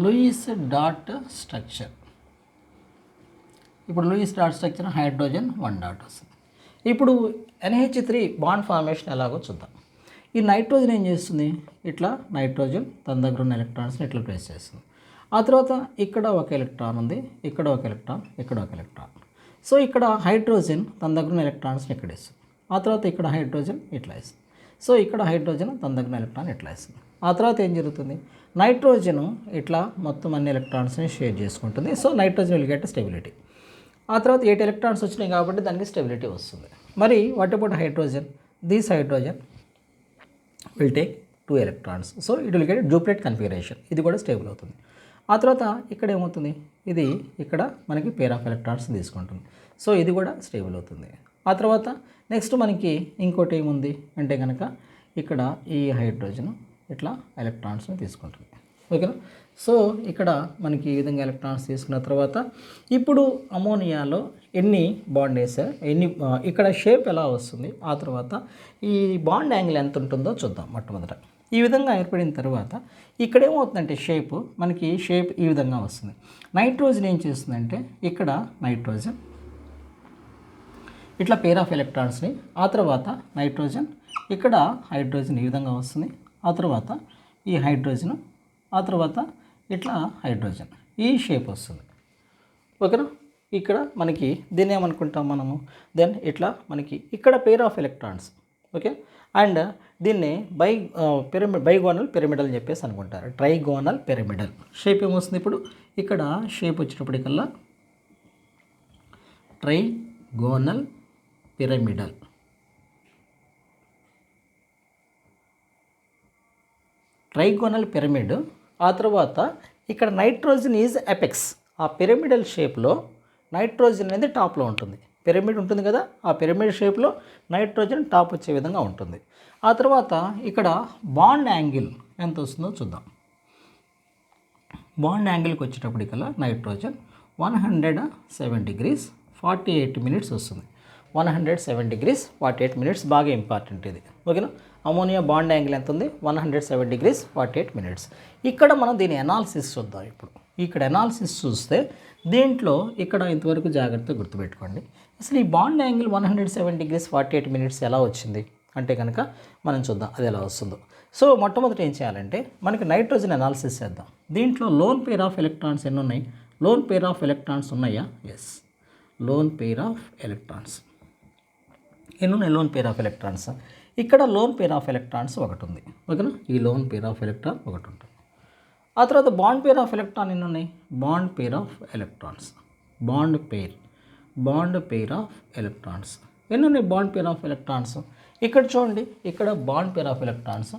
లూయిస్ డాట్ స్ట్రక్చర్. ఇప్పుడు Lewis dot structure hydrogen 1 dot వస్తుంది. ఇప్పుడు NH3 బాండ్ ఫార్మేషన్ ఎలాగో చూద్దాం. ఈ నైట్రోజన్ ఏం చేస్తుంది, ఇట్లా నైట్రోజన్ తన దగ్గర ఉన్న ఎలక్ట్రాన్స్ని ఇట్లా ప్లేస్ చేస్తుంది. ఆ తర్వాత ఇక్కడ ఒక ఎలక్ట్రాన్ ఉంది, ఇక్కడ ఒక ఎలక్ట్రాన్, ఇక్కడ ఒక ఎలక్ట్రాన్. సో ఇక్కడ హైడ్రోజన్ తన దగ్గర ఉన్న ఎలక్ట్రాన్స్ని ఇక్కడ ఇస్తుంది. ఆ తర్వాత ఇక్కడ హైడ్రోజన్ ఇట్లా ఇస్తుంది. సో ఇక్కడ హైడ్రోజన్ తన దగ్గర ఎలక్ట్రాన్ ఇట్లా ఇస్తుంది. ఆ తర్వాత ఏం జరుగుతుంది, నైట్రోజన్ ఇట్లా మొత్తం అన్ని ఎలక్ట్రాన్స్ని షేర్ చేసుకుంటుంది. So nitrogen will get stability. ఆ తర్వాత 8 ఎలక్ట్రాన్స్ వచ్చినాయి కాబట్టి దానికి స్టెబిలిటీ వస్తుంది. మరి what about hydrogen, this hydrogen will take 2 electrons. So it will get duplet configuration, ఇది కూడా స్టేబుల్ అవుతుంది. ఆ తర్వాత ఇక్కడ ఏమవుతుంది, ఇది ఇక్కడ మనకి పేర్ ఆఫ్ ఎలక్ట్రాన్స్ తీసుకుంటుంది. సో ఇది కూడా స్టేబుల్ అవుతుంది. ఆ తర్వాత నెక్స్ట్ మనకి ఇంకోటి ఏముంది అంటే కనుక ఇక్కడ ఈ హైడ్రోజన్ ఇట్లా ఎలక్ట్రాన్స్ని తీసుకుంటుంది. ఓకేనా. సో ఇక్కడ మనకి ఈ విధంగా ఎలక్ట్రాన్స్ తీసుకున్న తర్వాత ఇప్పుడు అమోనియాలో ఎన్ని బాండ్ వేసారు, ఇక్కడ షేప్ ఎలా వస్తుంది, ఆ తర్వాత ఈ బాండ్ యాంగిల్ ఎంత ఉంటుందో చూద్దాం. మొట్టమొదట ఈ విధంగా ఏర్పడిన తర్వాత ఇక్కడ ఏమవుతుందంటే మనకి షేప్ ఈ విధంగా వస్తుంది. నైట్రోజన్ ఏం చేస్తుందంటే ఇక్కడ నైట్రోజన్ ఇట్లా పేర్ ఆఫ్ ఎలక్ట్రాన్స్ని, ఆ తర్వాత నైట్రోజన్ ఇక్కడ హైడ్రోజన్ ఈ విధంగా వస్తుంది. ఆ తర్వాత ఈ హైడ్రోజన్, ఆ తర్వాత ఇట్లా హైడ్రోజన్ ఈ షేప్ వస్తుంది. ఓకేనా. ఇక్కడ మనకి దీన్ని ఏమనుకుంటాం మనము, దెన్ ఇట్లా మనకి ఇక్కడ పేర్ ఆఫ్ ఎలక్ట్రాన్స్. ఓకే. అండ్ దీన్ని బైగోనల్ పిరమిడల్ అని చెప్పేసి అనుకుంటారు. ట్రైగోనల్ పిరమిడల్ షేప్ ఏమొస్తుంది, ఇప్పుడు ఇక్కడ షేప్ వచ్చేటప్పటికల్లా ట్రైగోనల్ పిరమిడల్. Trigonal pyramid. ఆ తర్వాత ఇక్కడ నైట్రోజన్ ఈజ్ ఎపెక్స్. ఆ పిరమిడల్ షేప్లో నైట్రోజన్ అనేది టాప్లో ఉంటుంది. పిరమిడ్ ఉంటుంది కదా, ఆ పిరమిడ్ షేప్లో నైట్రోజన్ టాప్ వచ్చే విధంగా ఉంటుంది. ఆ తర్వాత ఇక్కడ బాండ్ యాంగిల్ ఎంత వస్తుందో చూద్దాం. బాండ్ యాంగిల్కి వచ్చేటప్పటికల్లా నైట్రోజన్ 107 degrees 48 minutes వస్తుంది. 107 degrees 48 minutes బాగా ఇంపార్టెంట్ ఇది. ఓకేనా. అమోనియా బాండ్ యాంగిల్ ఎంత ఉంది, 107 degrees 48 minutes. ఇక్కడ మనం దీని అనాలిసిస్ చూద్దాం. ఇప్పుడు ఇక్కడ అనాలిసిస్ చూస్తే దీంట్లో ఇక్కడ ఇంతవరకు జాగ్రత్తగా గుర్తుపెట్టుకోండి. అసలు ఈ బాండ్ యాంగిల్ 107 degrees 48 minutes ఎలా వచ్చింది అంటే కనుక మనం చూద్దాం అది ఎలా వస్తుందో. సో మొట్టమొదటి ఏం చేయాలంటే మనకి నైట్రోజన్ అనాలిసిస్ చేద్దాం. దీంట్లో లోన్ పేర్ ఆఫ్ ఎలక్ట్రాన్స్ ఎన్ని ఉన్నాయి, లోన్ పేర్ ఆఫ్ ఎలక్ట్రాన్స్ ఉన్నాయా? Yes, lone pair of electrons ఎన్ని ఉన్నాయి, లోన్ పేర్ ఆఫ్ ఎలక్ట్రాన్స్. ఇక్కడ లోన్ పేర్ ఆఫ్ ఎలక్ట్రాన్స్ ఒకటి ఉంది. ఓకేనా. ఈ లోన్ పేర్ ఆఫ్ ఎలక్ట్రాన్ ఒకటి ఉంటుంది. ఆ తర్వాత బాండ్ పేర్ ఆఫ్ ఎలక్ట్రాన్ ఎన్ని ఉన్నాయి, bond pair of electrons, bond pair of electrons ఎన్ని ఉన్నాయి, బాండ్ పేర్ ఆఫ్ ఎలక్ట్రాన్స్. ఇక్కడ చూడండి, ఇక్కడ బాండ్ పేర్ ఆఫ్ ఎలక్ట్రాన్స్,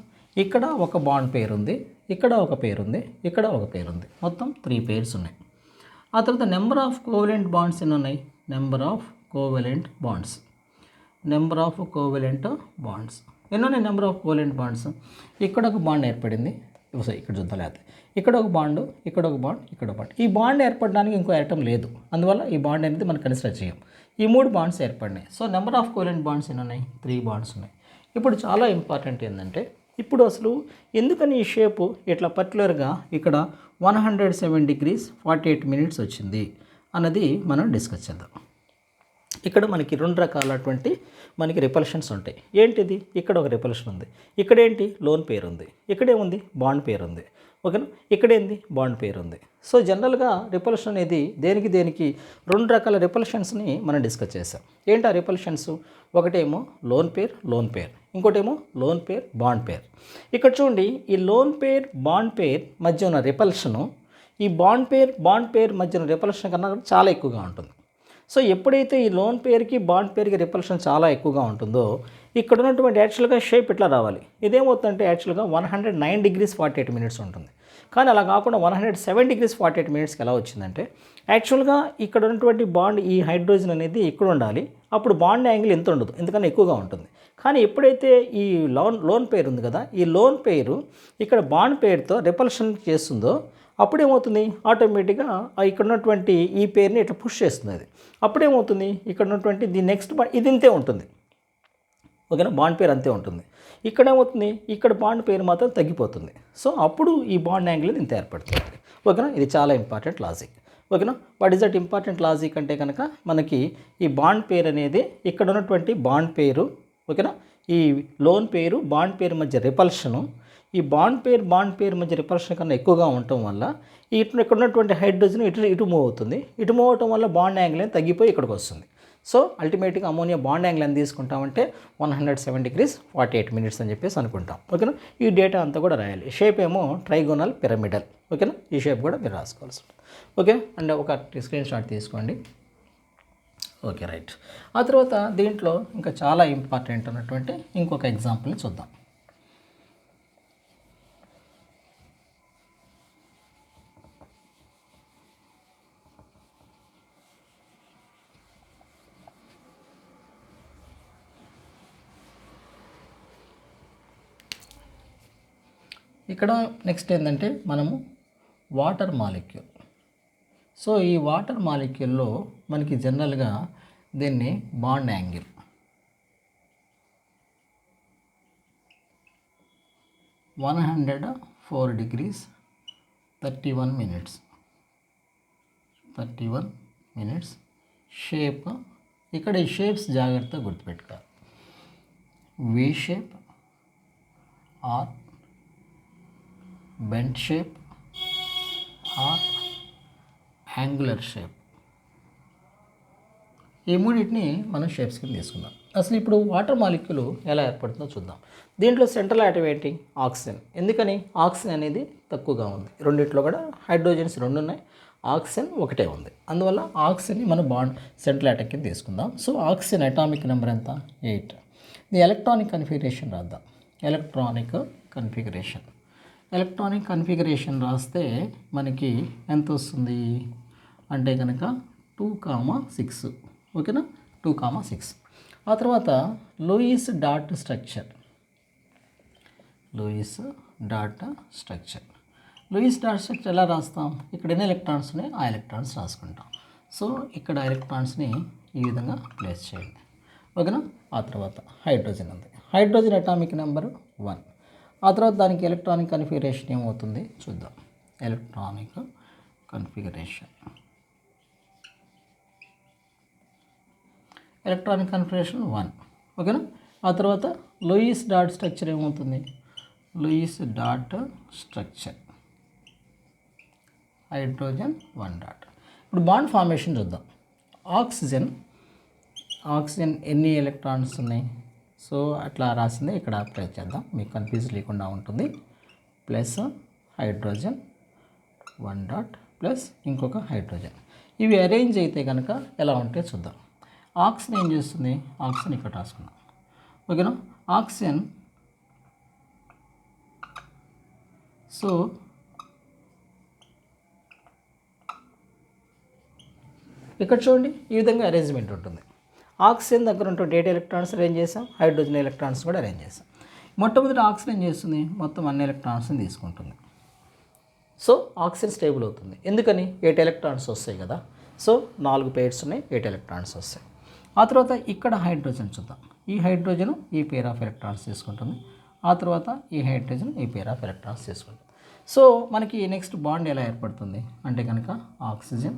ఇక్కడ ఒక బాండ్ పేర్ ఉంది, ఇక్కడ ఒక పేరు ఉంది, ఇక్కడ ఒక పేరు ఉంది, మొత్తం 3 pairs ఉన్నాయి. ఆ తర్వాత నెంబర్ ఆఫ్ కోవలెంట్ బాండ్స్ ఎన్ని ఉన్నాయి, నెంబర్ ఆఫ్ కోవలెంట్ బాండ్స్ ఎన్ని ఉన్నాయి, నెంబర్ ఆఫ్ కోవలెంట్ బాండ్స్. ఇక్కడ ఒక బాండ్ ఏర్పడింది, ఇక్కడ చూద్దాం. లేకపోతే ఇక్కడ ఒక బాండ్, ఇక్కడ ఒక బాండ్, ఇక్కడ ఒక బాండ్. ఈ బాండ్ ఏర్పడడానికి ఇంకో ఐటమ్ లేదు, అందువల్ల ఈ బాండ్ అనేది మనం కన్సిడర్ చేయం. ఈ 3 బాండ్స్ ఏర్పడినాయి. So number of covalent bonds ఎన్ని ఉన్నాయి, 3 బాండ్స్ ఉన్నాయి. ఇప్పుడు చాలా ఇంపార్టెంట్ ఏంటంటే ఇప్పుడు అసలు ఎందుకని ఈ షేపు ఇట్లా పర్టికులర్గా ఇక్కడ 107 degrees 48 minutes వచ్చింది అన్నది మనం డిస్కస్ చేద్దాం. ఇక్కడ మనకి 2 రకాలటువంటి మనకి రిపల్షన్స్ ఉంటాయి. ఏంటిది, ఇక్కడ ఒక రిపల్షన్ ఉంది, ఇక్కడేంటి లోన్ పేరు ఉంది, ఇక్కడేముంది బాండ్ పేరు ఉంది. ఓకేనా. ఇక్కడేంది బాండ్ పేరు ఉంది. సో జనరల్గా రిపల్షన్ అనేది దేనికి 2 రకాల రిపల్షన్స్ని మనం డిస్కస్ చేసాం. ఏంటి ఆ రిపల్షన్స్, ఒకటేమో లోన్ పేర్, ఇంకోటేమో లోన్ పేర్, బాండ్ పేర్. ఇక్కడ చూడండి, ఈ లోన్ పేర్, బాండ్ పేర్ మధ్య ఉన్న రిపల్షను ఈ బాండ్ పేర్ మధ్య ఉన్న రిపల్షన్ కన్నా చాలా ఎక్కువగా ఉంటుంది. సో ఎప్పుడైతే ఈ లోన్ పేర్కి బాండ్ పేర్కి రిపల్షన్ చాలా ఎక్కువగా ఉంటుందో ఇక్కడ ఉన్నటువంటి యాక్చువల్గా షేప్ ఇట్లా రావాలి. ఇదేమవుతుందంటే యాక్చువల్గా 109 degrees 48 minutes ఉంటుంది. కానీ అలా కాకుండా 107 degrees 48 minutesకి ఎలా వచ్చిందంటే యాక్చువల్గా ఇక్కడ ఉన్నటువంటి బాండ్ ఈ హైడ్రోజన్ అనేది ఇక్కడ ఉండాలి, అప్పుడు బాండ్ యాంగిల్ ఎంత ఉండదు, ఎందుకని ఎక్కువగా ఉంటుంది. కానీ ఎప్పుడైతే ఈ లోన్ పేరు ఉంది కదా, ఈ లోన్ పేరు ఇక్కడ బాండ్ పేరుతో రిపల్షన్ చేస్తుందో అప్పుడేమవుతుంది, ఆటోమేటిక్గా ఇక్కడ ఉన్నటువంటి ఈ పేరుని ఇట్లా పుష్ చేస్తుంది. అది అప్పుడేమవుతుంది, ఇక్కడ ఉన్నటువంటి ది నెక్స్ట్ ఇది ఇంతే ఉంటుంది. ఓకేనా. బాండ్ పేరు అంతే ఉంటుంది. ఇక్కడ ఏమవుతుంది, ఇక్కడ బాండ్ పేరు మాత్రం తగ్గిపోతుంది. సో అప్పుడు ఈ బాండ్ యాంగిల్ ఇంత ఏర్పడుతుంది. ఓకేనా. ఇది చాలా ఇంపార్టెంట్ లాజిక్. ఓకేనా. What is that important logic అంటే కనుక మనకి ఈ బాండ్ పేరు అనేది ఇక్కడ ఉన్నటువంటి బాండ్ పేరు, ఓకేనా, ఈ లోన్ పేరు బాండ్ పేరు మధ్య రిపల్షను, ఈ బాండ్ పేర్ మధ్య రిపల్షన్ కన్నా ఎక్కువగా ఉండటం వల్ల ఇక్కడ ఉన్నటువంటి హైడ్రోజన్ ఇటు మూవ్ అవుతుంది. ఇటు మూవ్ అవటం వల్ల బాండ్ యాంగిల్ అనేది తగ్గిపోయి ఇక్కడికి వస్తుంది. సో అల్టిమేట్గా అమోనియా బాండ్ యాంగిల్ అని తీసుకుంటామంటే 107 degrees 48 minutes అని చెప్పేసి అనుకుంటాం. ఓకేనా. ఈ డేటా అంతా కూడా రాయాలి. షేప్ ఏమో ట్రైగోనల్ పిరమిడల్. ఓకేనా. ఈ షేప్ కూడా మీరు రాసుకోవాల్సి ఉంటుంది. ఓకే. అండ్ ఒక స్క్రీన్ షాట్ తీసుకోండి. Okay, right. ఆ తర్వాత దీంట్లో ఇంకా చాలా ఇంపార్టెంట్ అన్నటువంటి ఇంకొక ఎగ్జాంపుల్ని చూద్దాం. ఇక్కడ నెక్స్ట్ ఏంటంటే మనము వాటర్ మాలిక్యూల్. సో ఈ వాటర్ మాలిక్యూల్లో మనకి జనరల్గా దీన్ని bond angle 104 degrees 31 minutes shape. ఇక్కడ ఈ షేప్స్ జాగ్రత్తగా గుర్తుపెట్టుకోవాలి. V shape, or bent shape, or angular shape. ఈ మూడింటిని మనం షేప్స్ కింద తీసుకుందాం. అసలు ఇప్పుడు వాటర్ మాలిక్యూల్ ఎలా ఏర్పడుతుందో చూద్దాం. దీంట్లో సెంట్రల్ ఆటమ్ ఏంటి? ఆక్సిజన్. ఎందుకని? ఆక్సిజన్ అనేది తక్కువగా ఉంది. రెండిట్లో కూడా హైడ్రోజన్స్ 2 ఉన్నాయి, ఆక్సిజన్ ఒకటే ఉంది. అందువల్ల ఆక్సిజన్ని మనం సెంట్రల్ ఆటమ్ కింద తీసుకుందాం. సో ఆక్సిజన్ అటామిక్ నెంబర్ ఎంత? 8. ఇది ఎలక్ట్రానిక్ కన్ఫిగరేషన్ రాద్దాం. ఎలక్ట్రానిక్ కన్ఫిగరేషన్ రాస్తే మనకి ఎంత వస్తుంది అంటే కనుక 2,6. ఓకేనా. 2,6. ఆ తర్వాత Lewis dot structure. Lewis dot structure ఎలా రాస్తాం? ఇక్కడ ఎన్ని ఎలక్ట్రాన్స్ ఉన్నాయి ఆ ఎలక్ట్రాన్స్ రాసుకుంటాం. సో ఇక్కడ ఎలక్ట్రాన్స్ని ఈ విధంగా ప్లేస్ చేయండి. ఓకేనా. ఆ తర్వాత హైడ్రోజన్ ఉంది. Hydrogen atomic number 1. ఆ తర్వాత దానికి ఎలక్ట్రానిక్ కన్ఫిగరేషన్ ఏమవుతుంది చూద్దాం. Electronic configuration 1. ఓకేనా. ఆ తర్వాత లూయిస్ డాట్ స్ట్రక్చర్ ఏమవుతుంది? Lewis dot structure hydrogen 1 dot. ఇప్పుడు బాండ్ ఫార్మేషన్ చూద్దాం. ఆక్సిజన్ ఎన్ని ఎలక్ట్రాన్స్ ఉన్నాయి? సో అట్లా రాసింది ఇక్కడ ప్లేస్ చేద్దాం, మీకు కన్ఫ్యూజ్ లేకుండా ఉంటుంది. ప్లస్ హైడ్రోజన్ 1 డాట్ ప్లస్ ఇంకొక హైడ్రోజన్. ఇవి అరేంజ్ అయితే కనుక ఎలా ఉంటే చూద్దాం. ఆక్సిజన్ ఏం చేస్తుంది? ఆక్సిజన్ ఇక్కడ రాసుకుందాం. ఓకేనా. ఆక్సిజన్ సో ఇక్కడ చూడండి ఈ విధంగా అరేంజ్మెంట్ ఉంటుంది. ఆక్సిజన్ దగ్గర ఉంటే 8 ఎలక్ట్రాన్స్ అరేంజ్ చేసాం, హైడ్రోజన్ ఎలక్ట్రాన్స్ కూడా అరేంజ్ చేసాం. మొట్టమొదటి ఆక్సిజన్ ఏం చేస్తుంది? మొత్తం అన్ని ఎలక్ట్రాన్స్ని తీసుకుంటుంది. సో ఆక్సిజన్ స్టేబుల్ అవుతుంది. ఎందుకని? 8 ఎలక్ట్రాన్స్ వస్తాయి కదా. సో 4 pairs ఉన్నాయి, 8 ఎలక్ట్రాన్స్ వస్తాయి. ఆ తర్వాత ఇక్కడ హైడ్రోజన్ చూద్దాం. ఈ హైడ్రోజన్ ఈ పేర్ ఆఫ్ ఎలక్ట్రాన్స్ తీసుకుంటుంది. ఆ తర్వాత ఈ హైడ్రోజన్ ఈ పేర్ ఆఫ్ ఎలక్ట్రాన్స్ తీసుకుంటుంది. సో మనకి నెక్స్ట్ బాండ్ ఎలా ఏర్పడుతుంది అంటే కనుక ఆక్సిజన్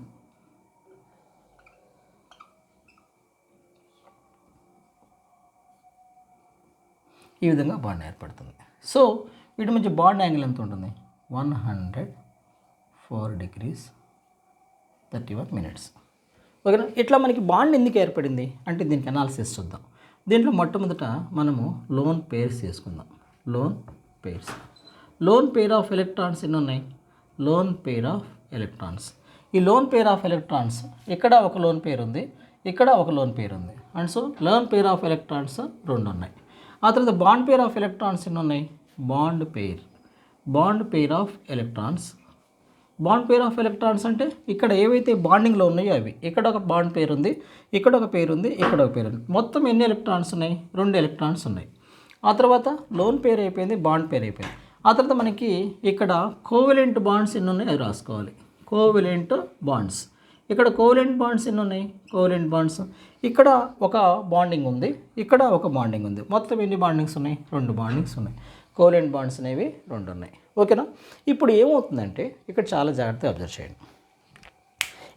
ఈ విధంగా బాండ్ ఏర్పడుతుంది. సో వీటి మధ్య బాండ్ యాంగిల్ ఎంత ఉంటుంది? 104 degrees 31 minutes. ఓకేనా. ఇట్లా మనకి బాండ్ ఎందుకు ఏర్పడింది అంటే దీనికి అనాలిసిస్ చూద్దాం. దీంట్లో మొట్టమొదట మనము లోన్ పేర్స్ తీసుకుందాం. లోన్ పేర్ ఆఫ్ ఎలక్ట్రాన్స్ ఎన్ని ఉన్నాయి? Lone pair of electrons. ఈ లోన్ పేర్ ఆఫ్ ఎలక్ట్రాన్స్ ఇక్కడ ఒక లోన్ పేర్ ఉంది, ఇక్కడ ఒక లోన్ పేర్ ఉంది. And so loan pair of electrons 2 ఉన్నాయి. ఆ తర్వాత బాండ్ పేర్ ఆఫ్ ఎలక్ట్రాన్స్ ఎన్ని ఉన్నాయి? Bond pair of electrons. Bond pair of electrons అంటే ఇక్కడ ఏవైతే బాండింగ్లో ఉన్నాయో అవి. ఇక్కడ ఒక బాండ్ పేర్ ఉంది, ఇక్కడ ఒక పేరు ఉంది, ఇక్కడ ఒక పేరు ఉంది. మొత్తం ఎన్ని ఎలక్ట్రాన్స్ ఉన్నాయి? 2 ఎలక్ట్రాన్స్ ఉన్నాయి. ఆ తర్వాత లోన్ పేర్ అయిపోయింది, బాండ్ పేర్ అయిపోయింది. ఆ తర్వాత మనకి ఇక్కడ కోవలెంట్ బాండ్స్ ఎన్ని ఉన్నాయి అవి రాసుకోవాలి. Covalent bonds. ఇక్కడ కోవలెంట్ బాండ్స్ ఎన్ని ఉన్నాయి? కోవలెంట్ బాండ్స్ ఇక్కడ ఒక బాండింగ్ ఉంది, ఇక్కడ ఒక బాండింగ్ ఉంది. మొత్తం ఎన్ని బాండింగ్స్ ఉన్నాయి? 2 బాండింగ్స్ ఉన్నాయి. కోవలెంట్ బాండ్స్ అనేవి 2 ఉన్నాయి. ఓకేనా. ఇప్పుడు ఏమవుతుందంటే ఇక్కడ చాలా జాగ్రత్తగా అబ్జర్వ్ చేయండి.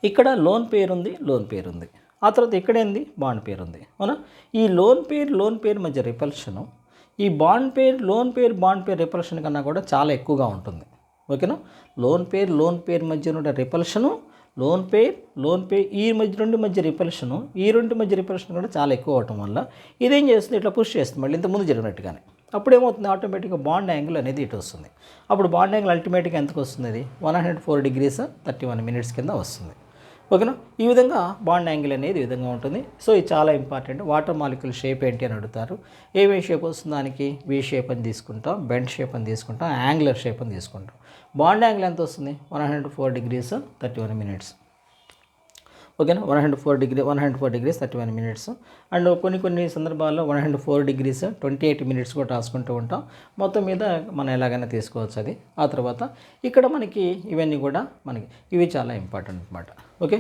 ఇక్కడ లోన్ పేరు ఉంది. ఆ తర్వాత ఇక్కడ ఏంది? బాండ్ పేరు ఉంది. అవునా. ఈ లోన్ పేర్ మధ్య రిపల్షను ఈ లోన్ పేర్ బాండ్ పేర్ రిపల్షన్ కన్నా కూడా చాలా ఎక్కువగా ఉంటుంది. ఓకేనా, లోన్ పేర్ మధ్య ఉన్న రిపల్షను, లోన్ పేర్ ఈ మధ్య రిపల్షను, ఈ రెండు మధ్య రిపల్షన్ కూడా చాలా ఎక్కువ అవటం వల్ల ఇదేం చేస్తుంది, ఇట్లా పుష్ చేస్తుంది మళ్ళీ ఇంతకుముందు జరిగినట్టుగానే. అప్పుడు ఏమవుతుంది, ఆటోమేటిక్గా బాండ్ యాంగిల్ అనేది ఇటు వస్తుంది. అప్పుడు బాండ్ యాంగిల్ అల్టిమేట్గా ఎంతకు వస్తుంది, అది 104 degrees 31 minutes కింద వస్తుంది. ఓకేనా, ఈ విధంగా బాండ్ యాంగిల్ అనేది ఈ విధంగా ఉంటుంది. సో ఇది చాలా ఇంపార్టెంట్. వాటర్ మాలిక్యూల్ షేప్ ఏంటి అని అడుగుతారు. ఏవే షేప్ వస్తుంది దానికి, వి షేప్ అని తీసుకుంటాం, బెండ్ షేప్ అని తీసుకుంటాం, యాంగులర్ షేప్ అని తీసుకుంటాం. బాండ్ యాంగిల్ ఎంత వస్తుంది, 104 degrees 31 minutes. ఓకేనా, 104 degrees 31 minutes. అండ్ కొన్ని సందర్భాల్లో 104 degrees 28 minutes కూడా రాసుకుంటూ ఉంటాం. మొత్తం మీద మనం ఎలాగైనా తీసుకోవచ్చు అది. ఆ తర్వాత ఇక్కడ మనకి ఇవన్నీ కూడా ఇవి చాలా ఇంపార్టెంట్ అనమాట. ఓకే,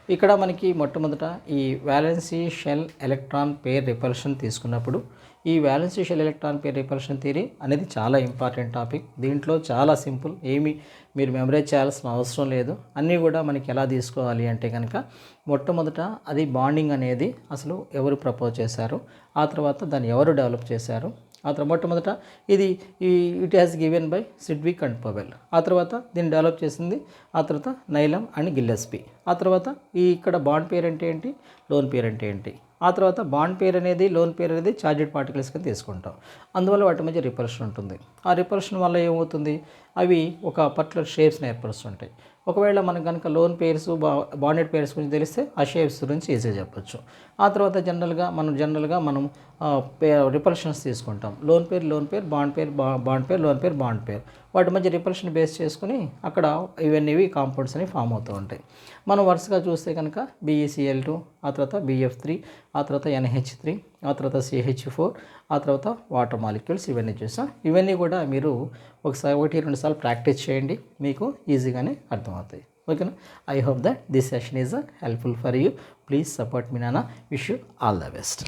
ఇక్కడ మనకి మొట్టమొదట ఈ valency shell electron pair repulsion తీసుకున్నప్పుడు ఈ valency shell electron pair repulsion theory అనేది చాలా ఇంపార్టెంట్ టాపిక్. దీంట్లో చాలా సింపుల్, ఏమి మీరు మెమరైజ్ చేయాల్సిన అవసరం లేదు. అన్నీ కూడా మనకి ఎలా తీసుకోవాలి అంటే కనుక మొట్టమొదట అది బాండింగ్ అనేది అసలు ఎవరు ప్రపోజ్ చేశారు, ఆ తర్వాత దాన్ని ఎవరు డెవలప్ చేశారు, ఆ తర్వాత మొట్టమొదట it has given by Sidgwick and Powell. ఆ తర్వాత దీన్ని డెవలప్ చేసింది ఆ తర్వాత నైలం అండ్ గిల్లెస్పీ. ఆ తర్వాత ఇక్కడ బాండ్ పేర్ అంటే ఏంటి, లోన్ పేర్ అంటే ఏంటి, ఆ తర్వాత బాండ్ పేర్ అనేది లోన్ పేర్ అనేది చార్జెడ్ పార్టికల్స్ కింద తీసుకుంటాం. అందువల్ల వాటి మధ్య రిపల్షన్ ఉంటుంది. ఆ రిపల్షన్ వల్ల ఏమవుతుంది, అవి ఒక పర్టికులర్ షేప్స్ని ఏర్పరుస్తుంటాయి. ఒకవేళ మనకు కనుక లోన్ పేర్స్ బాండెడ్ పేర్స్ గురించి తెలిస్తే ఆ షేప్స్ గురించి ఈజీగా చెప్పొచ్చు. ఆ తర్వాత జనరల్గా మనం రిపల్షన్స్ తీసుకుంటాం. లోన్ పేర్ బాండ్ పేర్ లోన్ పేర్ వాటి మధ్య రిపల్షన్ బేస్ చేసుకుని అక్కడ ఇవన్నీ కాంపౌండ్స్ అనేవి ఫామ్ అవుతూ ఉంటాయి. మనం వరుసగా చూస్తే కనుక BeCl2, ఆ తర్వాత BF3, ఆ తర్వాత NH3, ఆ తర్వాత CH4, ఆ తర్వాత వాటర్ మాలిక్యూల్స్ ఇవన్నీ చూసాం. ఇవన్నీ కూడా మీరు ఒకసారి 1-2 సార్లు ప్రాక్టీస్ చేయండి, మీకు ఈజీగానే అర్థమవుతాయి. ఓకేనా, I hope that this session is helpful for you. Please support me నాన్న. Wish you all the best.